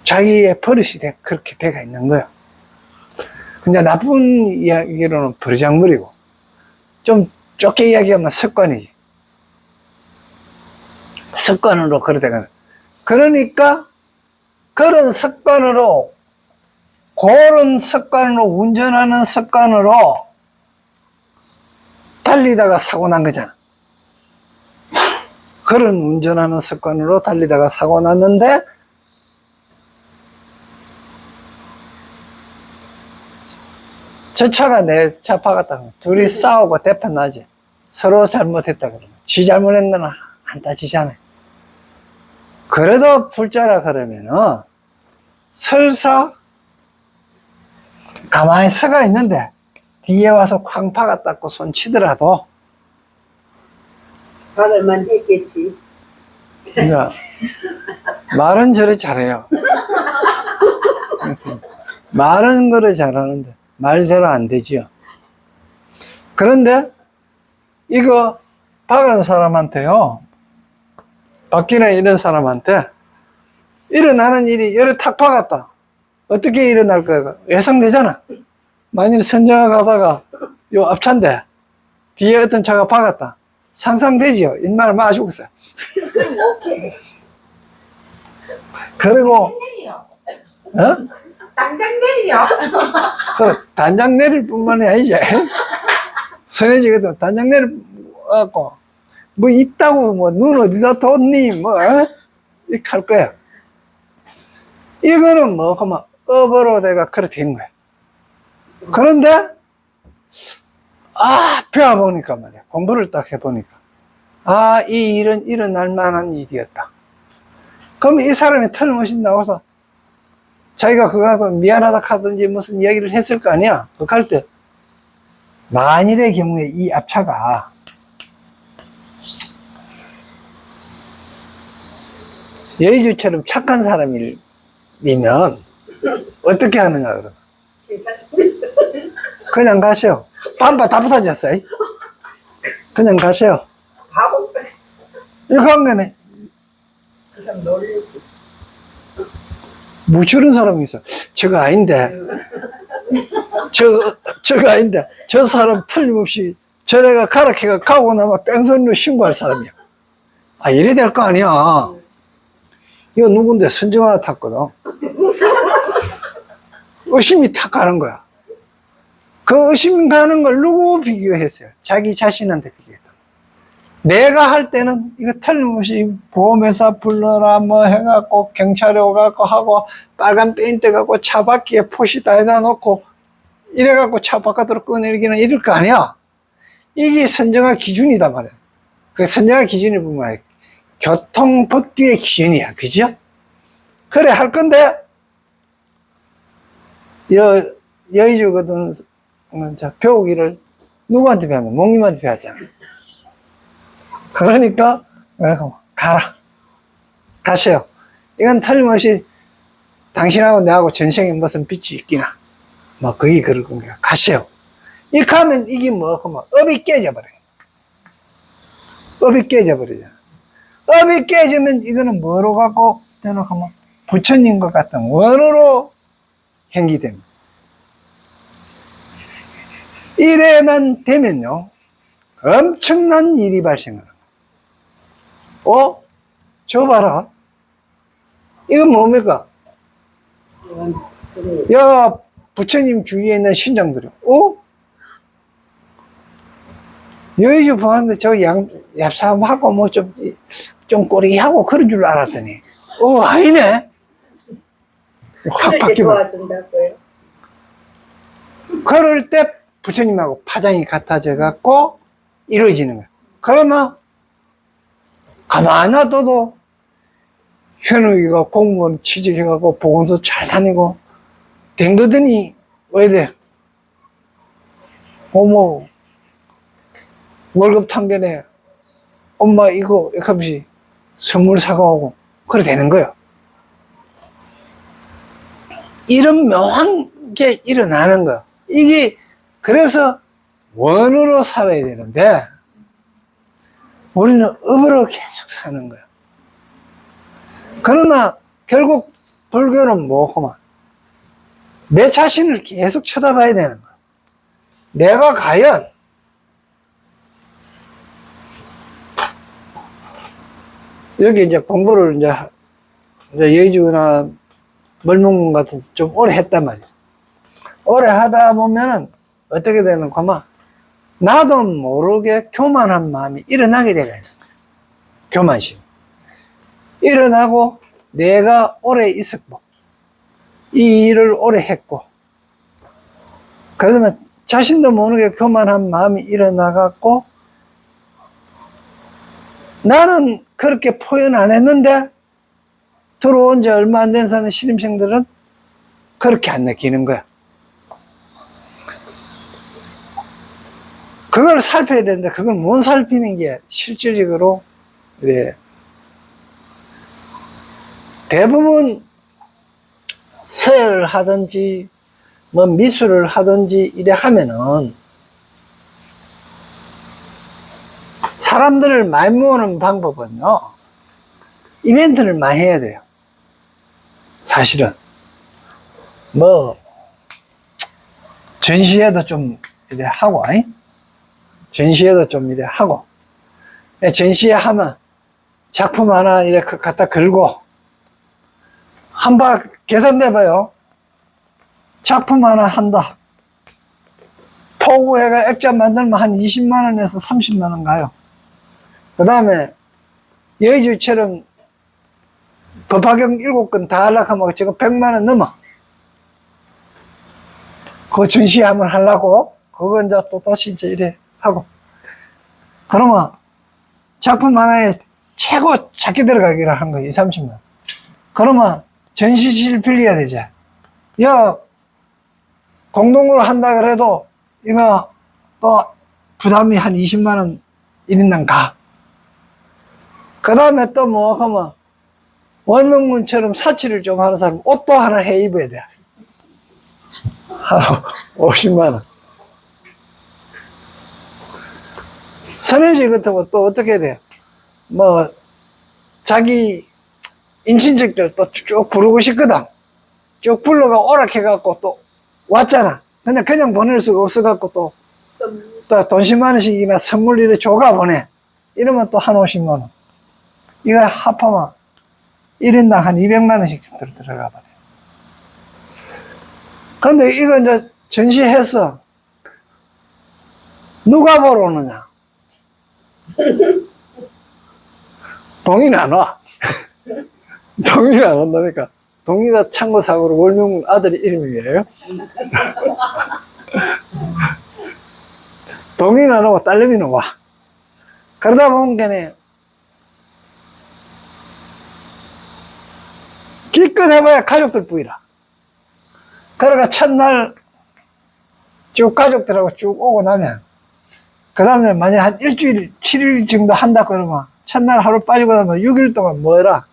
자기의 버릇이 그렇게 돼가 있는 거예요. 근데 나쁜 이야기로는 버리장머리고, 좀 좁게 이야기하면 습관이지. 습관으로 그러다가. 그러니까, 그런 습관으로, 운전하는 습관으로 달리다가 사고 난 거잖아. 그런 운전하는 습관으로 달리다가 사고 났는데, 저 차가 내 차 박았다. 둘이 싸우고 대판 나지. 서로 잘못했다 그러면. 지 잘못했는 건 안 따지잖아요. 그래도 불자라 그러면은, 설사, 가만히 서가 있는데, 뒤에 와서 쾅 박았다고 손 치더라도, 박을만 했겠지. 그러니까 말은 저리 잘해요. 말은 그래 잘하는데 말대로 안 되지요. 그런데 이거 박은 사람한테요, 박기나 이런 사람한테 일어나는 일이 열에 탁 박았다. 어떻게 일어날 거야? 예상되잖아. 만일 선정아 가다가 요 앞차인데 뒤에 어떤 차가 박았다. 상상되지요. 일말 마시고있어요. 오케이. 그리고 당장 내려. 그래, 단장 내릴 뿐만이 아니지. 선해지거든. 단장 내려갖고 있다고 눈 어디다 뒀니 이렇게 할 거야. 이거는 그러면 업으로 내가 그렇게 된 거야. 그런데 배워보니까 말이야. 공부를 딱 해보니까 이 일은 일어날 만한 일이었다. 그러면 이 사람이 틀림없이 나와서 자기가 그거 하고 미안하다 하든지 무슨 이야기를 했을 거 아니야. 그렇게 할 때 만일의 경우에 이 앞차가 여의주처럼 착한 사람이면 어떻게 하느냐 그러면 그냥 가세요. 반바 다 붙어졌어요. 그냥 가세요. 바보. 이거 한 거네. 그 사람 놀리지. 무추는 사람이 있어. 저거 아닌데. 저거 아닌데. 저 사람 틀림없이 저래가 가락해가 가고 나면 뺑소니로 신고할 사람이야. 이래 될 거 아니야. 이거 누군데 선정아 탔거든. 의심이 탁 가는 거야. 그 의심 가는 걸 누구 비교했어요? 자기 자신한테 비교했다. 내가 할 때는 이거 틀림없이 보험회사 불러라 해갖고 경찰에 오갖고 하고 빨간 페인트 갖고 차 바퀴에 포시 다 해놔 놓고 이래갖고 차 바깥으로 꺼내기는 이럴 거 아니야. 이게 선정화 기준이다 말이야. 그 선정화 기준이 보면 교통법규의 기준이야. 그죠? 그래 할 건데 여의주거든. 자, 배우기를 누구한테 배웠나? 목님한테 배웠잖아. 그러니까 가라. 가세요. 이건 틀림없이 당신하고 내하고 전생에 무슨 빛이 있기나. 뭐, 거의 그럴 겁니다. 가세요. 이렇게 하면 이게 뭐, 그러면 업이 깨져버려요. 업이 깨져버리잖아. 업이 깨지면 이거는 뭐로 갖고 대놓고 하면 부처님과 같은 원으로 행기됩니다. 이래만 되면요, 엄청난 일이 발생합니다. 저 봐라. 이건 뭡니까? 야, 부처님 주위에 있는 신정들이, 여의주 보았는데 저 얍삽하고 뭐 좀 꼬리하고 그런 줄 알았더니, 아니네? 확 바뀌고. 도와준다고요? 그럴 때 부처님하고 파장이 같아져 갖고 이루어지는 거야. 그러면 가만히 놔둬도 현욱이가 공무원 취직해갖고 보건소 잘 다니고 된 거더니 왜 돼? 어머, 월급 탕견에 엄마 이거 이렇게 선물 사가오고 그래 되는 거예요. 이런 묘한 게 일어나는 거예요. 이게 그래서 원으로 살아야 되는데 우리는 업으로 계속 사는 거예요. 그러나 결국 불교는 뭐구만, 내 자신을 계속 쳐다봐야 되는 거예요. 내가 과연 여기 이제 공부를 이제 여의주나 멀문군 같은 데 좀 오래 했단 말이야. 오래 하다 보면은 어떻게 되는 거만, 나도 모르게 교만한 마음이 일어나게 되는 거야. 교만심. 일어나고 내가 오래 있었고 이 일을 오래 했고 그러면 자신도 모르게 교만한 마음이 일어나갖고 나는 그렇게 표현 안 했는데 들어온 지 얼마 안 된 사는 신임생들은 그렇게 안 느끼는 거야. 그걸 살펴야 되는데 그걸 못 살피는 게 실질적으로 그래. 대부분 서예를 하든지 뭐 미술을 하든지 이래 하면은 사람들을 많이 모으는 방법은요, 이벤트를 많이 해야 돼요. 사실은 뭐 전시회도 좀 이래 하고, 전시회도 좀 이래 하고, 전시회 하면 작품 하나 이렇게 갖다 걸고 한번 계산해봐요. 작품 하나 한다. 포구회가 액자 만들면 한 20만원에서 30만원 가요. 그 다음에 여의주처럼 법화경 7건 다 하려고 하면 지금 100만원 넘어. 그거 전시회 한번 하려고 그거 이제 또 다시 이제 이래 하고, 그러면 작품 하나에 최고 작게 들어가기로 한 거 20, 30만. 그러면 전시실 빌려야 되지. 야, 공동으로 한다 그래도 이거 또 부담이 한 20만원 1인당 가. 그 다음에 또 뭐 하면 월명문처럼 사치를 좀 하는 사람 옷도 하나 해 입어야 돼. 하나 50만원. 선해지 같은 거 또 어떻게 해야 돼? 뭐 자기 인친척들 또 쭉 부르고 싶거든. 쭉 불러가 오락해갖고 또 왔잖아. 근데 그냥 보낼 수가 없어갖고 또 돈 10만원씩이나 선물 이래 줘가 보내. 이러면 또 한 50만원. 이거 합하면 1인당 한 200만원씩 들어가 버려. 근데 이거 이제 전시해서 누가 보러 오느냐? 동의는 안 와. 동의는 안 온다니까. 동의가 참고사고로 월명문 아들 이름이에요. 동의는 안 오고 딸내미는 와. 그러다 보니까 기껏 해봐야 가족들 뿌이라. 그러니까 첫날 쭉 가족들하고 쭉 오고 나면 그 다음에 만약 한 일주일, 7일 정도 한다 그러면 첫날 하루 빠지고 나면 6일 동안 뭐해라?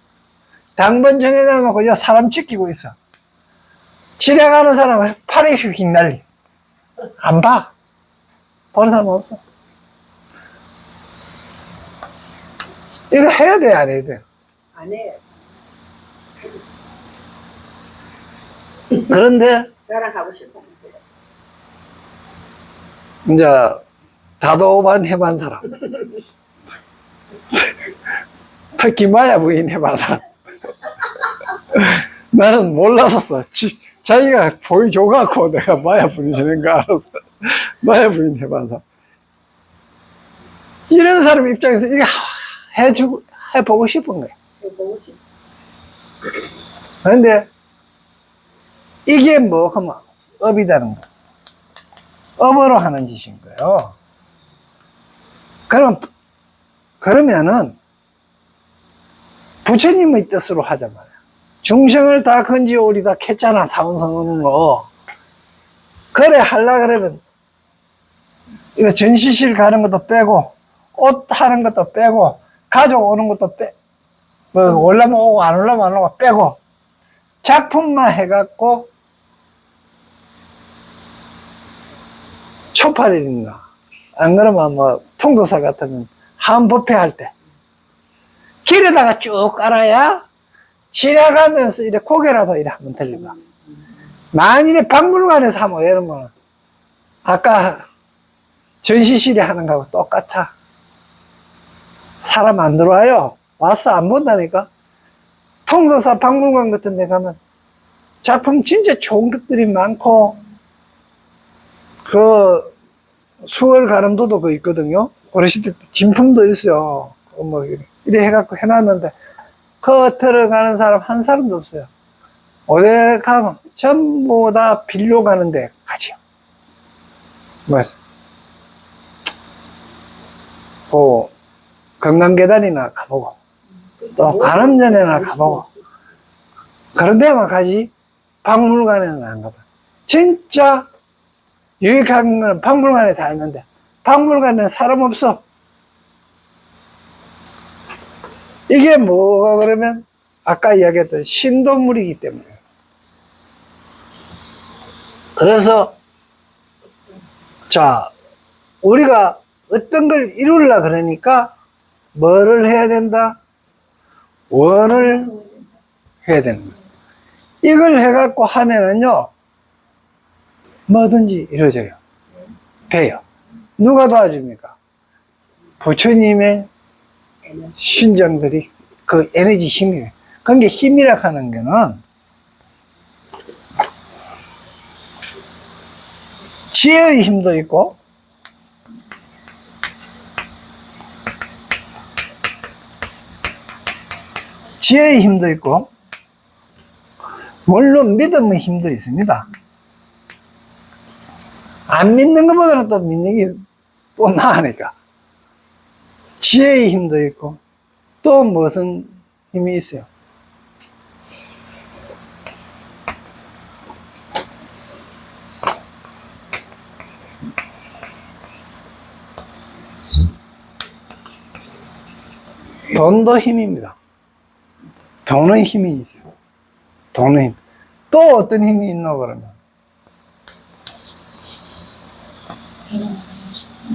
당번 정해놔 놓고 이 사람 지키고 있어. 지나가는 사람은 팔에 휙 날리. 안 봐. 보는 사람 없어. 이거 해야 돼, 안 해야 돼? 안 해. 그런데, 저랑 가고 싶었는데. 이제, 다도반 해본 사람. 특히 마야 부인 해본 사람. 나는 몰랐었어. 자기가 보여줘갖고 내가 마야 부인 하는 거 알았어. 마야 부인 해본 사람. 이런 사람 입장에서 이거 해보고 싶은 거야. 보고 싶어. 그런데, 이게 뭐, 하면, 업이라는 거. 업으로 하는 짓인 거예요. 그러면은, 부처님의 뜻으로 하자 말이야. 중생을 다 건지오리다 캤잖아, 사원성어는 거. 그래, 그러면, 이거 전시실 가는 것도 빼고, 옷 하는 것도 빼고, 가족 오는 것도 올라면 오고, 안 올라면 안 오고, 빼고, 작품만 해갖고, 초파일인가. 안 그러면 뭐, 통도사 같으면, 한법회 할 때, 길에다가 쭉 깔아야, 지나가면서 이래 고개라도 이래 한번 들리고. 만일에 박물관에서 하면 이런 거는, 아까 전시실에 하는 거하고 똑같아. 사람 안 들어와요. 와서 안 본다니까. 통도사 박물관 같은 데 가면 작품 진짜 좋은 것들이 많고, 그, 수월 가름도도 그 있거든요. 어르신 때 진품도 있어요. 뭐, 이래 해갖고 해놨는데, 그 들어가는 사람 한 사람도 없어요. 어디 가면 전부 다 빌려 가는데 가지요. 뭐, 건강계단이나 가보고, 또 관음전에나 가보고, 그런 데만 가지, 박물관에는 안 가봐. 진짜 유익한 건 박물관에 다 있는데, 박물관에는 사람 없어. 이게 뭐가 그러면, 아까 이야기했던 신도물이기 때문에. 그래서, 자, 우리가 어떤 걸 이루려 그러니까, 뭐를 해야 된다? 원을 해야 되는 거예요. 이걸 해갖고 하면은요, 뭐든지 이루어져요. 돼요. 누가 도와줍니까? 부처님의 신정들이 그 에너지 힘이에요. 그게 힘이라 하는 거는 지혜의 힘도 있고, 지혜의 힘도 있고, 물론 믿음의 힘도 있습니다. 안 믿는 것보다는 또 믿는 게 또 나으니까. 지혜의 힘도 있고, 또 무슨 힘이 있어요? 돈도 힘입니다. 돈의 힘이 있어요. 돈의 힘. 또 어떤 힘이 있노, 그러면?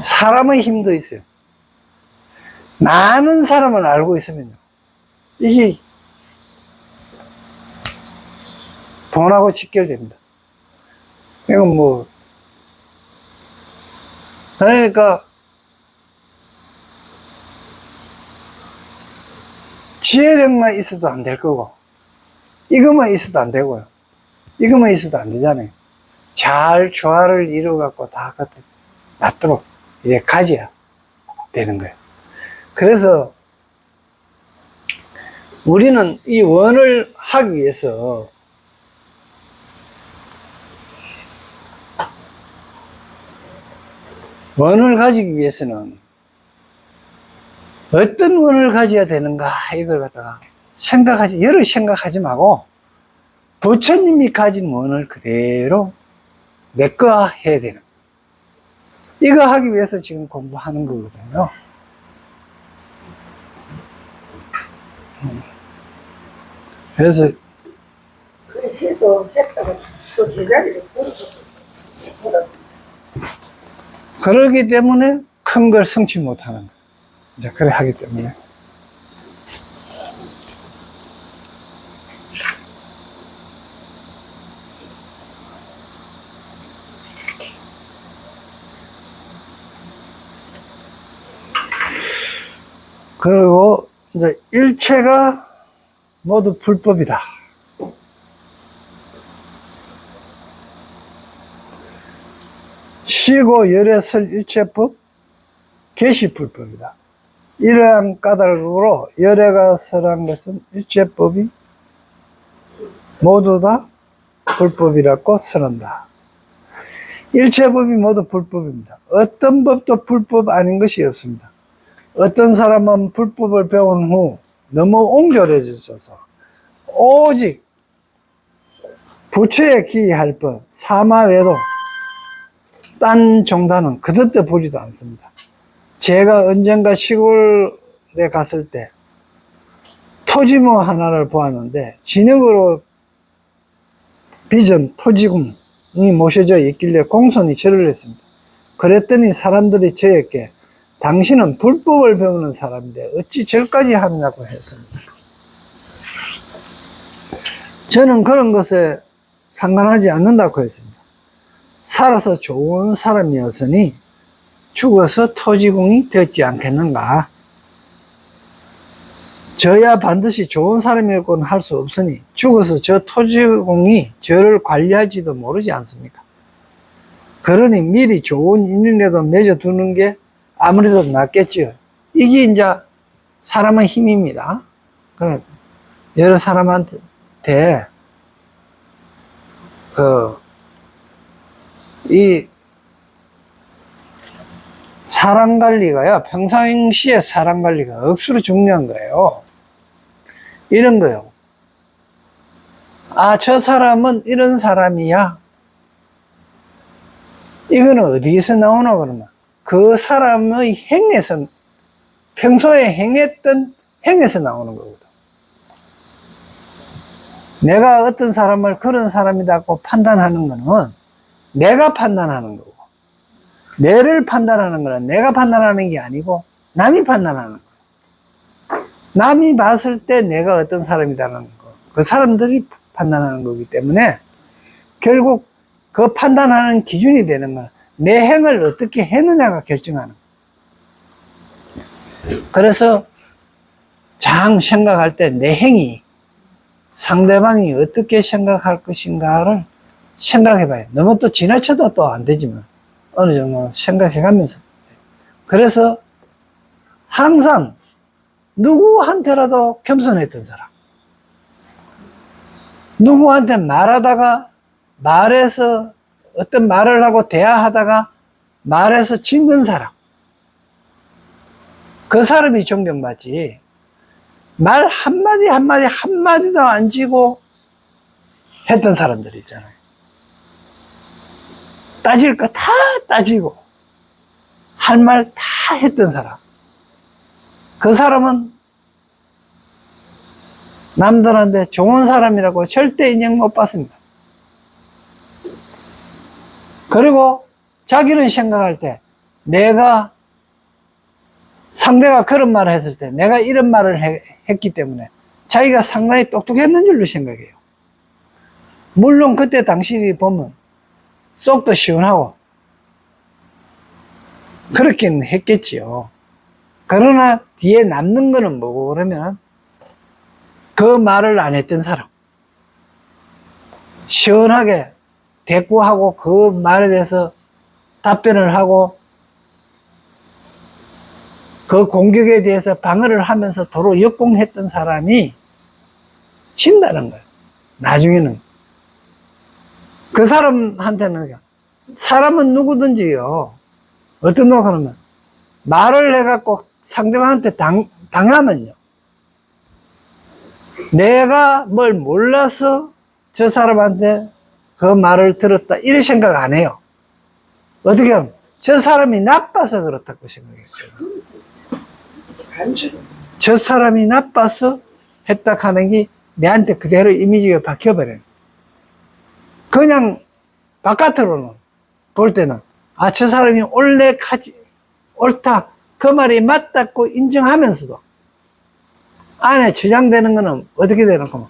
사람의 힘도 있어요. 많은 사람을 알고 있으면요. 이게 돈하고 직결됩니다. 이건 뭐, 그러니까, 지혜력만 있어도 안 될 거고, 이것만 있어도 안 되고요. 이것만 있어도 안 되잖아요. 잘 조화를 이루어갖고 다 맞도록 이제 가져야 되는 거예요. 그래서 우리는 이 원을 하기 위해서 원을 가지기 위해서는 어떤 원을 가져야 되는가 이걸 갖다가 여러 생각하지 말고 부처님이 가진 원을 그대로 메꿔 해야 되는, 이거 하기 위해서 지금 공부하는 거거든요. 그래서 그래 해도 했다가 또 제자리를 버리고 그러기 때문에 큰 걸 성취 못하는 거예요. 이제 그래 하기 때문에. 그리고 이제 일체가 모두 불법이다. 쉬고 열에 설 일체법, 계시불법이다. 이러한 까닭으로 열애가 설한 것은 일체법이 모두 다 불법이라고 설한다. 일체법이 모두 불법입니다. 어떤 법도 불법 아닌 것이 없습니다. 어떤 사람은 불법을 배운 후 너무 옹졸해져서 오직 부처에 기이할 것, 사마 외로 딴 종단은 그릇도 보지도 않습니다. 제가 언젠가 시골에 갔을 때 토지모 하나를 보았는데 진흙으로 빚은 토지공이 모셔져 있길래 공손히 절을 했습니다. 그랬더니 사람들이 저에게 당신은 불법을 배우는 사람인데 어찌 절까지 하느냐고 했습니다. 저는 그런 것에 상관하지 않는다고 했습니다. 살아서 좋은 사람이었으니 죽어서 토지공이 되었지 않겠는가. 저야 반드시 좋은 사람이라고는 할 수 없으니 죽어서 저 토지공이 저를 관리할지도 모르지 않습니까? 그러니 미리 좋은 인연이라도 맺어두는 게 아무래도 낫겠죠. 이게 이제 사람의 힘입니다. 그래, 여러 사람한테 이 사람 관리가요, 평상시에 사람 관리가 억수로 중요한 거예요. 이런 거요. 아, 저 사람은 이런 사람이야. 이거는 어디서 나오나, 그러면? 그 사람의 행에서, 평소에 행했던 행에서 나오는 거거든. 내가 어떤 사람을 그런 사람이라고 판단하는 거는 내가 판단하는 거고, 내를 판단하는 거는 내가 판단하는 게 아니고 남이 판단하는 거예요. 남이 봤을 때 내가 어떤 사람이라는 거, 그 사람들이 판단하는 거기 때문에 결국 그 판단하는 기준이 되는 건 내 행을 어떻게 했느냐가 결정하는 거예요. 그래서 장 생각할 때 내 행이 상대방이 어떻게 생각할 것인가를 생각해 봐요. 너무 또 지나쳐도 또 안 되지만 어느 정도 생각해 가면서. 그래서 항상 누구한테라도 겸손했던 사람, 누구한테 말하다가 말해서 어떤 말을 하고 대화하다가 말해서 짓는 사람, 그 사람이 존경받지. 말 한마디 한마디도 안 지고 했던 사람들 있잖아요. 따질 거 다 따지고 할 말 다 했던 사람, 그 사람은 남들한테 좋은 사람이라고 절대 인정 못 받습니다. 그리고 자기는 생각할 때 내가 상대가 그런 말을 했을 때 내가 이런 말을 했기 때문에 자기가 상당히 똑똑했는 줄로 생각해요. 물론 그때 당시 보면 속도 시원하고 그렇긴 했겠지요. 그러나 뒤에 남는 거는 뭐고, 그러면 그 말을 안 했던 사람, 시원하게 대꾸하고 그 말에 대해서 답변을 하고 그 공격에 대해서 방어를 하면서 도로 역공했던 사람이 진다는 거예요. 나중에는 그 사람한테는, 사람은 누구든지요, 어떤 놈 하면 말을 해갖고 상대방한테 당하면요, 내가 뭘 몰라서 저 사람한테 그 말을 들었다 이런 생각 안 해요. 어떻게 하면 저 사람이 나빠서 그렇다고 생각했어요. 저 사람이 나빠서 했다 하는 게 내한테 그대로 이미지가 박혀버려요. 그냥 바깥으로는 볼 때는 아, 저 사람이 옳다, 그 말이 맞다고 인정하면서도 안에 저장되는 거는 어떻게 되는 거면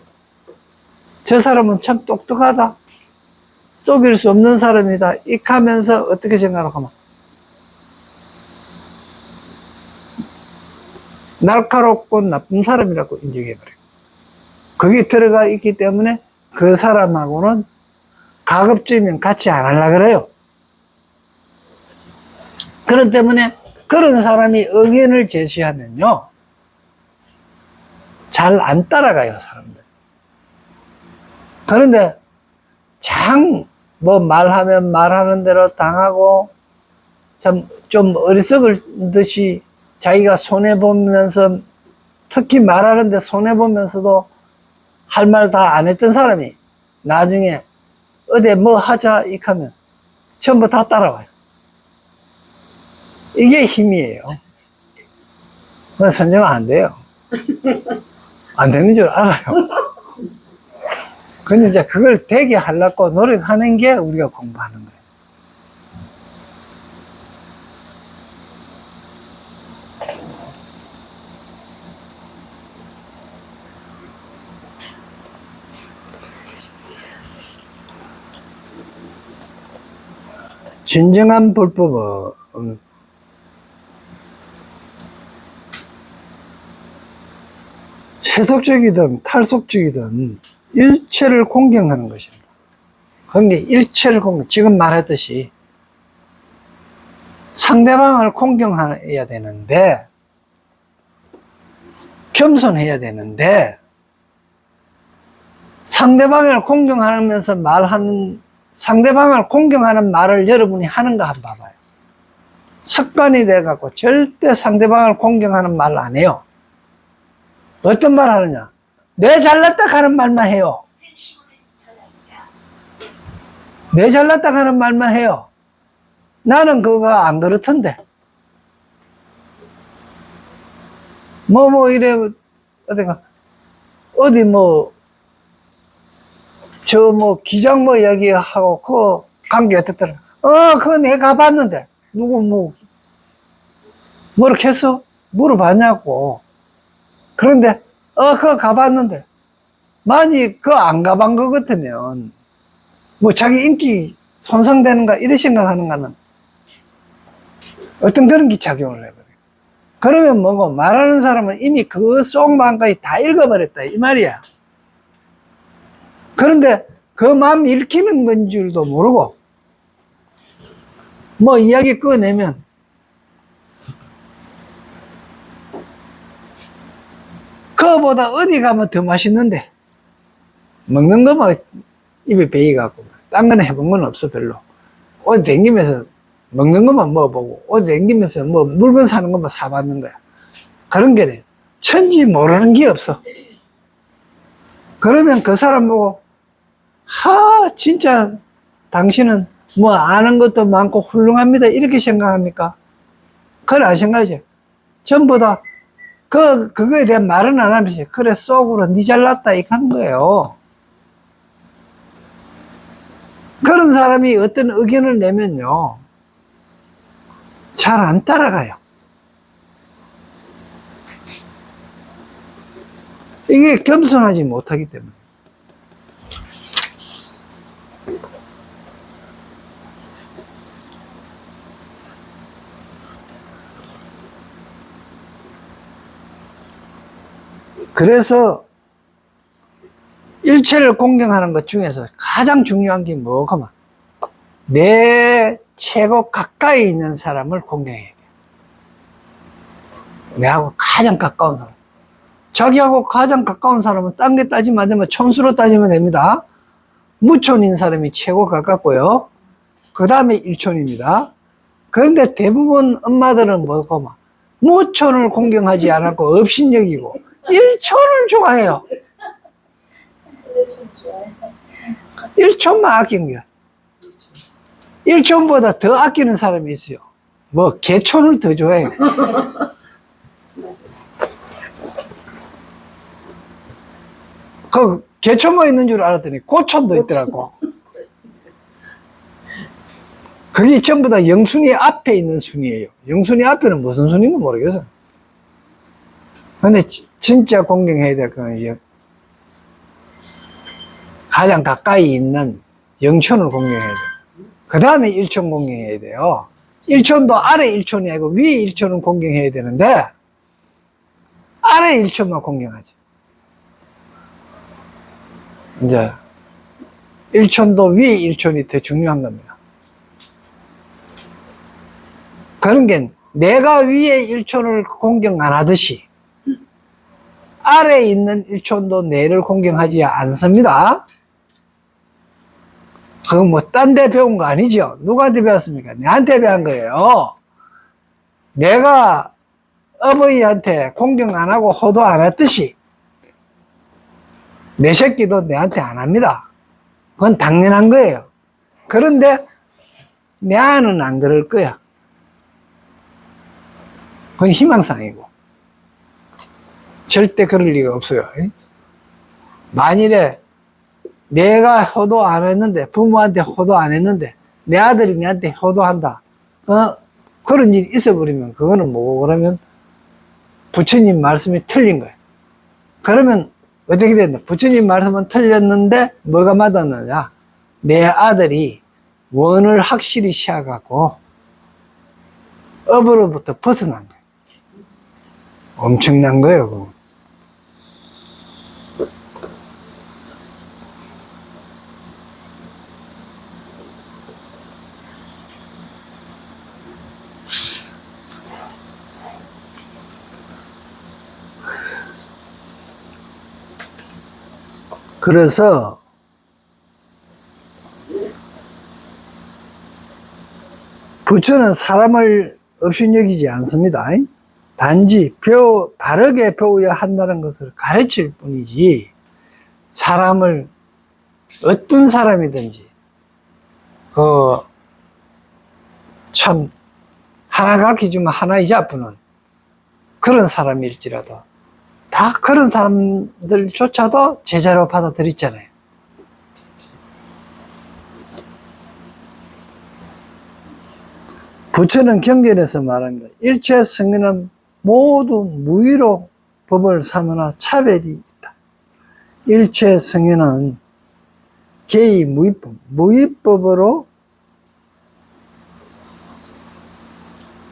저 사람은 참 똑똑하다, 속일 수 없는 사람이다, 익하면서 어떻게 생각하면 날카롭고 나쁜 사람이라고 인정해버려요. 거기 들어가 있기 때문에 그 사람하고는 가급적이면 같이 안 하려고 그래요. 그렇기 때문에 그런 사람이 의견을 제시하면요, 잘 안 따라가요, 사람들. 그런데 말하면 말하는 대로 당하고 참 좀 어리석을 듯이 자기가 손해보면서, 특히 말하는데 손해보면서도 할 말 다 안 했던 사람이 나중에 어디 뭐 하자 이하면 전부 다 따라와요. 이게 힘이에요. 선정 안 돼요. 안 되는 줄 알아요. 근데 이제 그걸 되게 하려고 노력하는 게 우리가 공부하는 거예요. 진정한 불법은 세속적이든 탈속적이든 일체를 공경하는 것입니다. 그런데 일체를 지금 말했듯이 상대방을 공경해야 되는데, 겸손해야 되는데, 상대방을 공경하면서 상대방을 공경하는 말을 여러분이 하는가 한번 봐봐요. 습관이 돼갖고 절대 상대방을 공경하는 말을 안 해요. 어떤 말 하느냐? 내 잘났다 하는 말만 해요. 내 잘났다 하는 말만 해요. 나는 그거 안 그렇던데. 이래, 기장 얘기하고, 그 관계 어떻더라? 그거 내가 가봤는데. 누구, 뭐렇게 했어? 물어봤냐고. 그런데, 그거 가봤는데. 만약 그거 안 가본 것 같으면, 자기 인기 손상되는가, 이런 생각하는 거는 어떤 그런 기작용을 해버려요. 그러면 말하는 사람은 이미 그 속마음까지 다 읽어버렸다, 이 말이야. 그런데 그 마음 읽히는 건 줄도 모르고, 이야기 꺼내면, 그거보다 어디 가면 더 맛있는데, 먹는 거만 입에 베이갖고, 딴 건 해본 건 없어, 별로. 어디 댕기면서 먹는 것만 먹어보고, 어디 댕기면서 물건 사는 것만 사봤는 거야. 그런 게래. 천지 모르는 게 없어. 그러면 그 사람 보고, 진짜 당신은 아는 것도 많고 훌륭합니다, 이렇게 생각합니까? 그건 안 생각하지. 전부 다 그거에 대한 말은 안 하면서, 그래, 속으로 니 잘났다, 이렇게 하는 거예요. 그런 사람이 어떤 의견을 내면요, 잘 안 따라가요. 이게 겸손하지 못하기 때문에. 그래서 일체를 공경하는 것 중에서 가장 중요한 게 뭐고, 내 최고 가까이 있는 사람을 공경해야 돼. 내하고 가장 가까운 사람. 자기하고 가장 가까운 사람은 딴 게 따지면 안 되면 촌수로 따지면 됩니다. 무촌인 사람이 최고 가깝고요. 그 다음에 일촌입니다. 그런데 대부분 엄마들은 무촌을 공경하지 않았고 업신여기고 일촌을 좋아해요. 일촌만 아끼는 거야. 일촌보다 더 아끼는 사람이 있어요. 개촌을 더 좋아해요. 그 개천만 있는 줄 알았더니 고천도 있더라고. 그게 전부 다 영순이 앞에 있는 순이에요. 영순이 앞에는 무슨 순인가 모르겠어. 근데 진짜 공경해야 될 거는 가장 가까이 있는 영천을 공경해야 돼요. 그 다음에 일천 공경해야 돼요. 일천도 아래 일천이 아니고 위에 일천은 공경해야 되는데 아래 일천만 공경하지. 이제 일천도 위에 일천이 더 중요한 겁니다. 그런 게 내가 위에 일천을 공경 안 하듯이 아래에 있는 일천도 내를 공경하지 않습니다. 그건 뭐 딴 데 배운 거 아니죠? 누구한테 배웠습니까? 내한테 배운 거예요. 내가 어버이한테 공경 안 하고 호도 안 했듯이 내 새끼도 내한테 안 합니다. 그건 당연한 거예요. 그런데 내 아는 안 그럴 거야. 그건 희망사항이고 절대 그럴 리가 없어요. 만일에 내가 효도 안 했는데, 부모한테 효도 안 했는데 내 아들이 내한테 효도한다, 그런 일이 있어버리면 그거는 뭐고, 그러면 부처님 말씀이 틀린 거예요. 그러면 어떻게 됐나? 부처님 말씀은 틀렸는데 뭐가 맞았느냐? 내 아들이 원을 확실히 시작하고 업으로부터 벗어난 거예요. 엄청난 거예요, 그거. 그래서 부처는 사람을 업신여기지 않습니다. 단지 바르게 배워야 한다는 것을 가르칠 뿐이지, 사람을 어떤 사람이든지 참 하나 가르쳐주면 하나 이제 아프는 그런 사람일지라도 다 그런 사람들조차도 제자로 받아들였잖아요. 부처는 경전에서 말합니다. 일체 성인은 모두 무의로 법을 삼으나 차별이 있다. 일체 성인은 개의 무의법, 무의법으로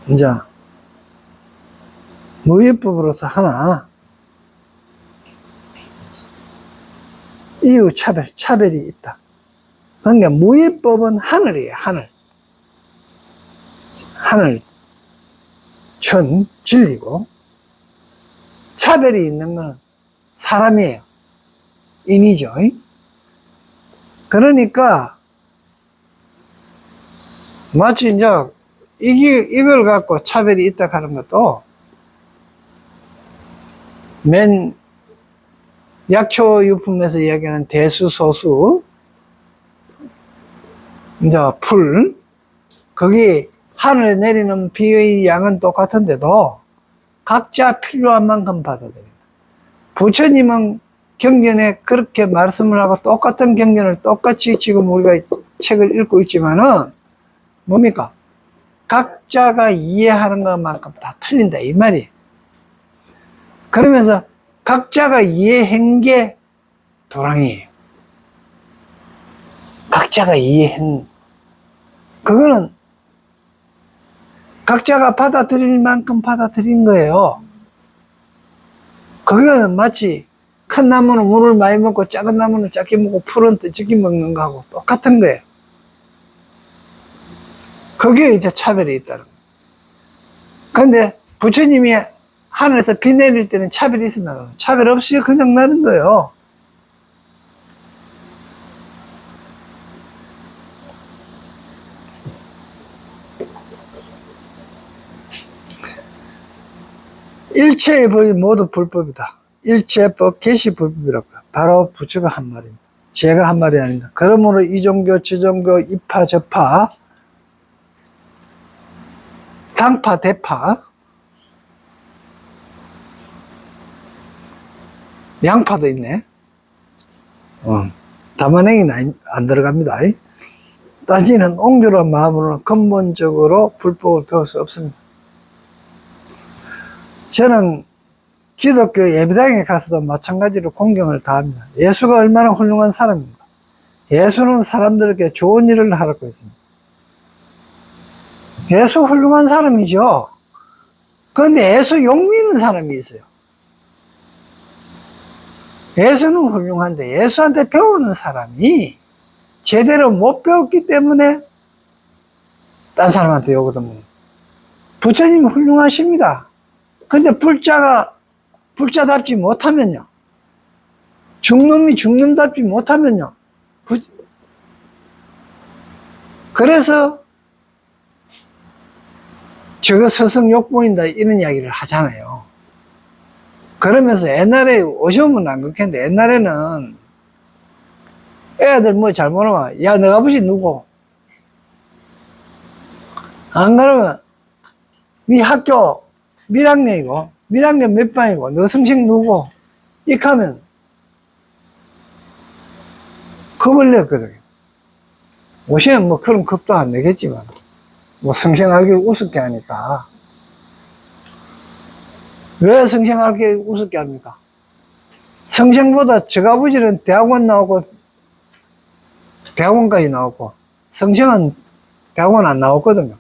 이제 무의법으로서 하나 이유 차별이 있다. 그러니까 무의법은 하늘이에요. 하늘 천 진리고, 차별이 있는 건 사람이에요. 인이죠. 그러니까 마치 이제 이걸 갖고 차별이 있다 하는 것도 맨 약초유품에서 이야기하는 대수소수, 이제 풀, 거기 하늘에 내리는 비의 양은 똑같은데도 각자 필요한 만큼 받아들인다. 부처님은 경전에 그렇게 말씀을 하고 똑같은 경전을 똑같이 지금 우리가 책을 읽고 있지만은 뭡니까? 각자가 이해하는 것만큼 다 틀린다 이 말이에요. 그러면서 각자가 이해한 게 도랑이에요. 각자가 이해한, 그거는 각자가 받아들일 만큼 받아들인 거예요. 그거는 마치 큰 나무는 물을 많이 먹고 작은 나무는 작게 먹고 풀은 적게 먹는 거하고 똑같은 거예요. 그게 이제 차별이 있다는 거예요. 그런데 부처님이 하늘에서 비 내릴 때는 차별이 있었나? 차별 없이 그냥 나는 거예요. 일체의 법이 모두 불법이다. 일체법 개시 불법이라고 바로 부처가 한 말입니다. 제가 한 말이 아닙니다. 그러므로 이 종교 저 종교 이파 저파 당파 대파 양파도 있네. 담아내기는 안 들어갑니다. 따지는 옹졸한 마음으로는 근본적으로 불법을 배울 수 없습니다. 저는 기독교 예배당에 가서도 마찬가지로 공경을 다합니다. 예수가 얼마나 훌륭한 사람입니까? 예수는 사람들에게 좋은 일을 하라고 했습니다. 예수 훌륭한 사람이죠. 그런데 예수 욕 믿는 사람이 있어요. 예수는 훌륭한데 예수한테 배우는 사람이 제대로 못 배웠기 때문에 딴 사람한테 욕을 듣는. 부처님 훌륭하십니다. 근데 불자답지 못하면요, 중놈이 중놈답지 못하면요, 그래서 저거 스승 욕 보인다 이런 이야기를 하잖아요. 그러면서 옛날에 오시면 안 그렇겠는데, 옛날에는 애들 뭐 잘못하면 야 너 아버지 누구? 안 그러면 네 학교 몇 학년이고 몇 학년 몇 반이고 너 성姓 누구? 이렇게 하면 겁을 냈거든요. 오시면 뭐 그런 겁도 안 내겠지만 뭐 성생하게 우습게 하니까. 왜 성생하게 우습게 합니까? 성생보다 저 아버지는 대학원 나오고 대학원까지 나오고 성생은 대학원 안 나왔거든요.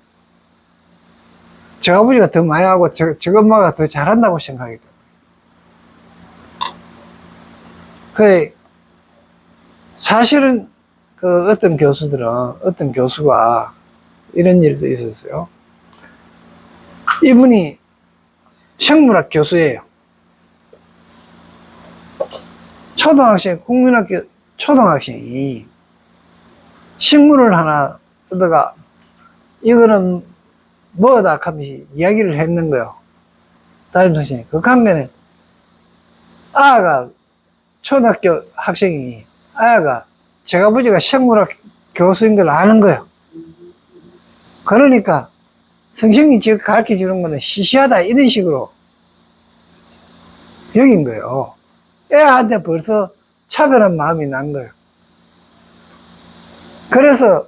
저 아버지가 더 많이 하고 저 엄마가 더 잘한다고 생각하기 때문에. 사실은 어떤 교수가 이런 일도 있었어요. 이분이 생물학 교수예요. 국민학교 초등학생이 식물을 하나 뜯어가 이거는 뭐다 하면서 이야기를 했는 거예요. 다른 선생님이. 그 강변에 초등학교 학생이 제 아버지가 생물학 교수인 걸 아는 거예요. 그러니까 선생님이 지금 가르쳐 주는 거는 시시하다 이런 식으로 여긴 거예요. 애한테 벌써 차별한 마음이 난 거예요. 그래서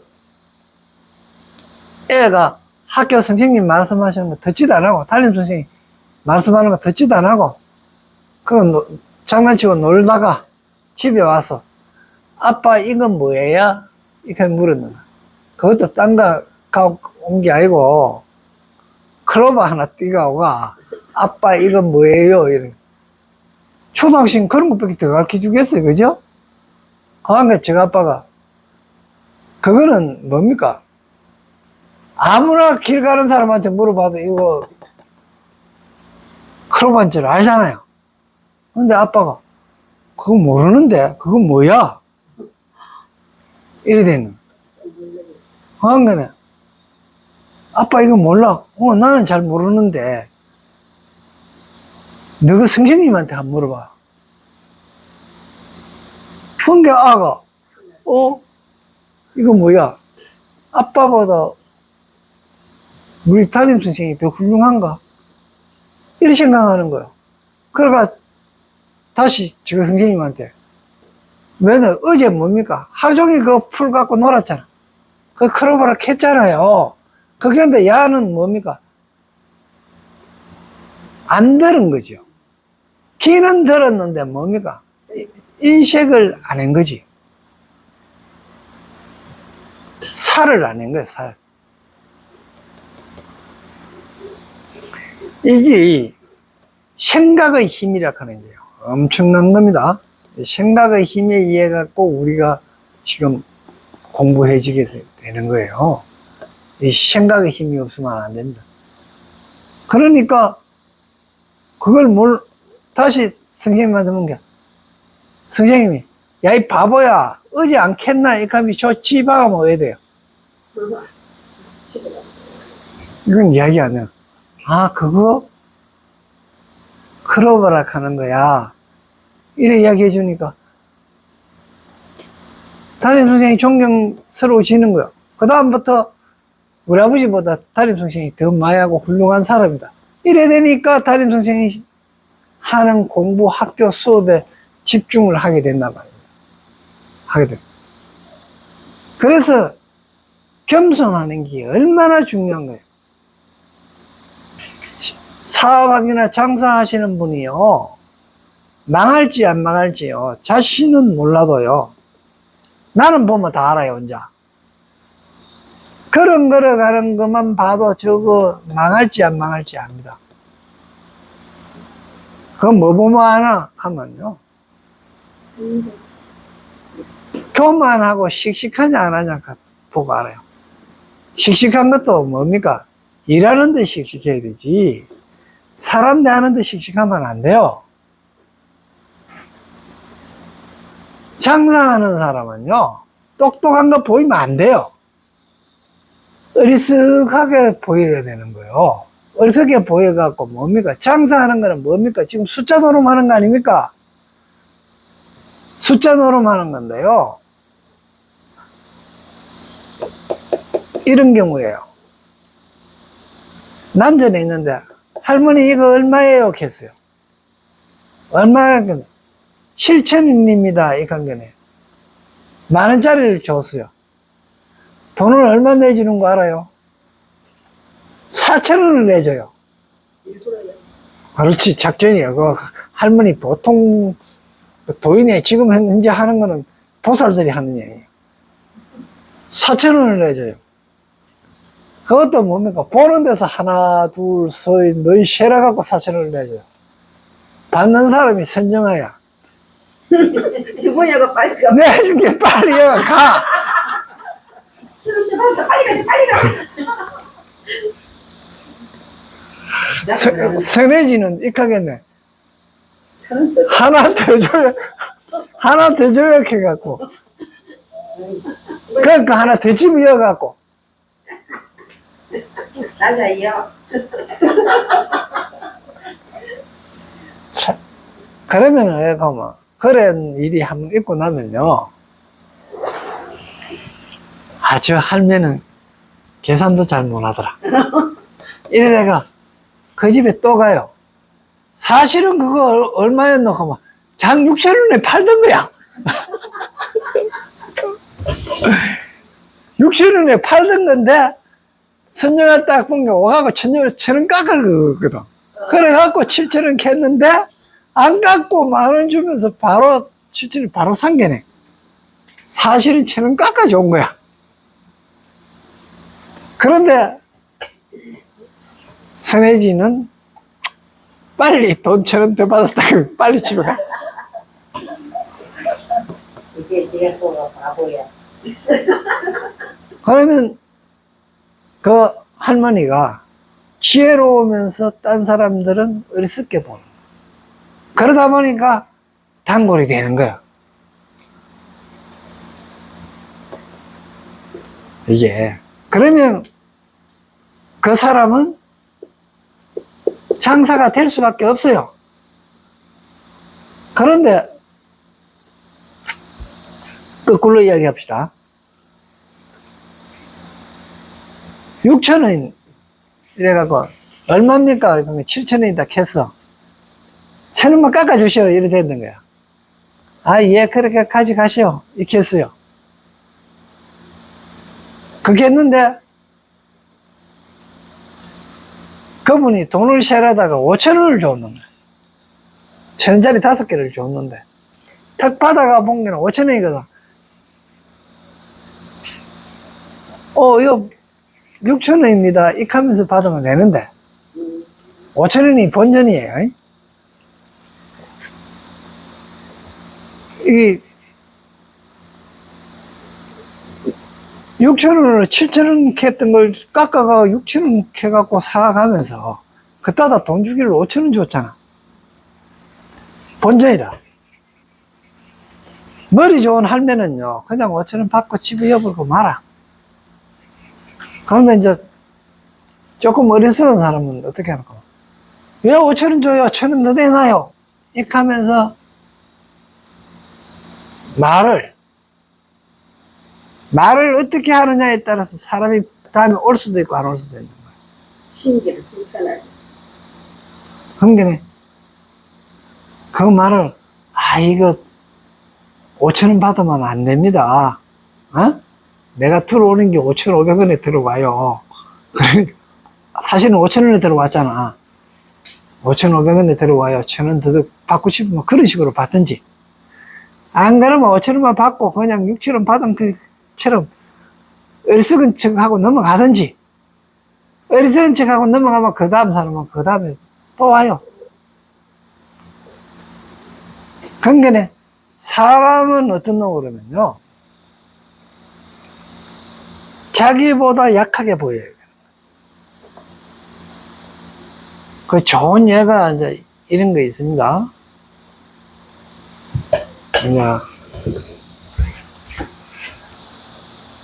애가 학교 선생님 말씀하시는 거 듣지도 안 하고, 담임 선생님 말씀하는 거 듣지도 안 하고, 그건 장난치고 놀다가 집에 와서 아빠 이건 뭐예요? 이렇게 물었는 거야. 그것도 딴 거 갖고 온 게 아니고 클로버 하나 띄가오고 아빠 이건 뭐예요? 이런. 초등학생 그런 것밖에 더 가르쳐 주겠어요, 그죠? 그러니까 제가 아빠가 그거는 뭡니까? 아무나 길 가는 사람한테 물어봐도 이거 클로버인 줄 알잖아요. 근데 아빠가 그거 모르는데 그거 뭐야? 이래 됐는. 그러니까 아빠 이거 몰라. 나는 잘 모르는데 너가 선생님한테 한번 물어봐. 그게 이거 뭐야? 아빠보다 우리 담임 선생님이 더 훌륭한가? 이렇게 생각하는 거예요. 그러니까 다시 저 선생님한테 왜는 어제 뭡니까? 하루 종일 그거 풀 갖고 놀았잖아. 그 크로바라 캤잖아요. 그런데 야는 뭡니까? 안 들은 거죠. 귀는 들었는데 뭡니까? 인식을 안 한 거지. 살을 안 한 거예요, 살. 이게 생각의 힘이라 하는 거예요. 엄청난 겁니다. 생각의 힘에 의해 갖고 우리가 지금 공부해지게 되는 거예요. 이 생각의 힘이 없으면 안 된다. 그러니까 그걸 다시 선생님한테 묻는 게, 선생님이 야 이 바보야 어제 안 캤나? 이렇게 하면 저 집아가 먹어야 돼요. 이건 이야기 안 해요. 그거 크로버라 하는 거야. 이래 이야기 해주니까 담임 선생님이 존경스러워지는 거야. 그 다음부터 우리 아버지보다 담임 선생님이 더 마야하고 훌륭한 사람이다. 이래 되니까 담임 선생님이 하는 공부 학교 수업에 집중을 하게 된단 말이에요. 하게 됩니다. 그래서 겸손하는 게 얼마나 중요한 거예요. 사업하기나 장사하시는 분이요, 망할지 안 망할지요, 자신은 몰라도요, 나는 보면 다 알아요, 혼자. 걸어가는 것만 봐도 저거 망할지 안 망할지 압니다. 그건 뭐 보면 아나 하면요, 교만하고 씩씩하냐 안 하냐 보고 알아요. 씩씩한 것도 뭡니까? 일하는 데 씩씩해야 되지, 사람 대하는 데 씩씩하면 안 돼요. 장사하는 사람은요, 똑똑한 거 보이면 안 돼요. 어리석하게 보여야 되는 거예요. 어리석게 보여갖고 뭡니까? 장사하는 거는 뭡니까? 지금 숫자 노름하는 거 아닙니까? 숫자 노름하는 건데요, 이런 경우에요. 난전에 있는데 할머니 이거 얼마예요? 했어요. 얼마야? 7,000원입니다. 이 관계네. 10,000원짜리를 줬어요. 돈을 얼마 내주는 거 알아요? 4,000원을 내줘요. 그렇지, 작전이에요. 그 할머니 보통 도인에 지금 현재 하는 거는 보살들이 하는 얘기예요. 4,000원을 내줘요. 그것도 뭡니까? 보는 데서 하나, 둘, 셋, 넷, 세라 갖고 4,000원을 내줘요. 받는 사람이 선정아야. 주머니가 빨리 가. 내줄게, 빨리 가. 선해지는 익하겠네. 하나 더 줘요. 하나 더 줘요, 해갖고. 그러니까 하나 더 집어갖고. 맞아요. 그러면은, 왜 가면, 그런 일이 한번 있고 나면요, 아, 저 할매는 계산도 잘 못하더라. 이래다가 그 집에 또 가요. 사실은 그거 얼마였노? 하면 장 6,000원에 팔던 거야. 6,000원에 팔던 건데, 선정아 딱 본 게 와가고 1,000원 깎아거든. 그래갖고 7,000원 캤는데, 안 깎고 10,000원 주면서 바로 7,000원 바로 산 게네. 사실은 1,000원 깎아준 거야. 그런데 선혜지는 빨리 돈 1,000원 더 받았다고 빨리 집에 가. 이제 네가 또 바보야. 그러면 그 할머니가 지혜로우면서 딴 사람들은 어리석게 보는 거야. 그러다 보니까 단골이 되는 거야. 이게. 그러면 그 사람은 장사가 될 수밖에 없어요. 그런데 거꾸로 이야기합시다. 6,000원 이래갖고 얼마입니까? 7,000원이다 했어. 1,000원만 깎아주시오. 이래 되는 거야. 아, 예, 그렇게 가져가시오. 이렇게 했어요. 그렇게 했는데 그분이 돈을 세려다가 5,000원을 줬는 거야. 1,000원짜리 5개를 줬는데 턱 받아가 본 게는 5,000원이거든. 이거 6,000원입니다. 이렇게 하면서 받으면 되는데 5,000원이 본전이에요. 이 6,000원으로 7,000원 했던 걸 깎아가 6,000원 해갖고 사가면서 그따다 돈 주기를 5,000원 줬잖아. 본전이라. 머리 좋은 할매는요, 그냥 5,000원 받고 집에 여버리고 말아. 그런데 이제 조금 어리석은 사람은 어떻게 할까? 왜 5,000원 줘요? 1,000원 더 내놔요. 이렇게 하면서 말을 어떻게 하느냐에 따라서 사람이 다음에 올 수도 있고 안 올 수도 있는 거야. 심기를 불편하게. 그러니까 그 말을, 이거 5,000원 받으면 안 됩니다. 어? 내가 들어오는 게 5,500원에 들어와요. 그러니까 사실은 5,000원에 들어왔잖아. 5,500원에 들어와요. 1,000원 더 받고 싶으면 그런 식으로 받든지. 안 그러면 5,000원만 받고 그냥 6,000원 받은 그처럼 어리석은 척하고 넘어가든지. 어리석은 척하고 넘어가면 그 다음 사람은 그 다음에 또 와요. 그러니까 사람은 어떤 놈 그러면요. 자기보다 약하게 보여요. 그 좋은 예가 이제 이런 거 있습니다. 그냥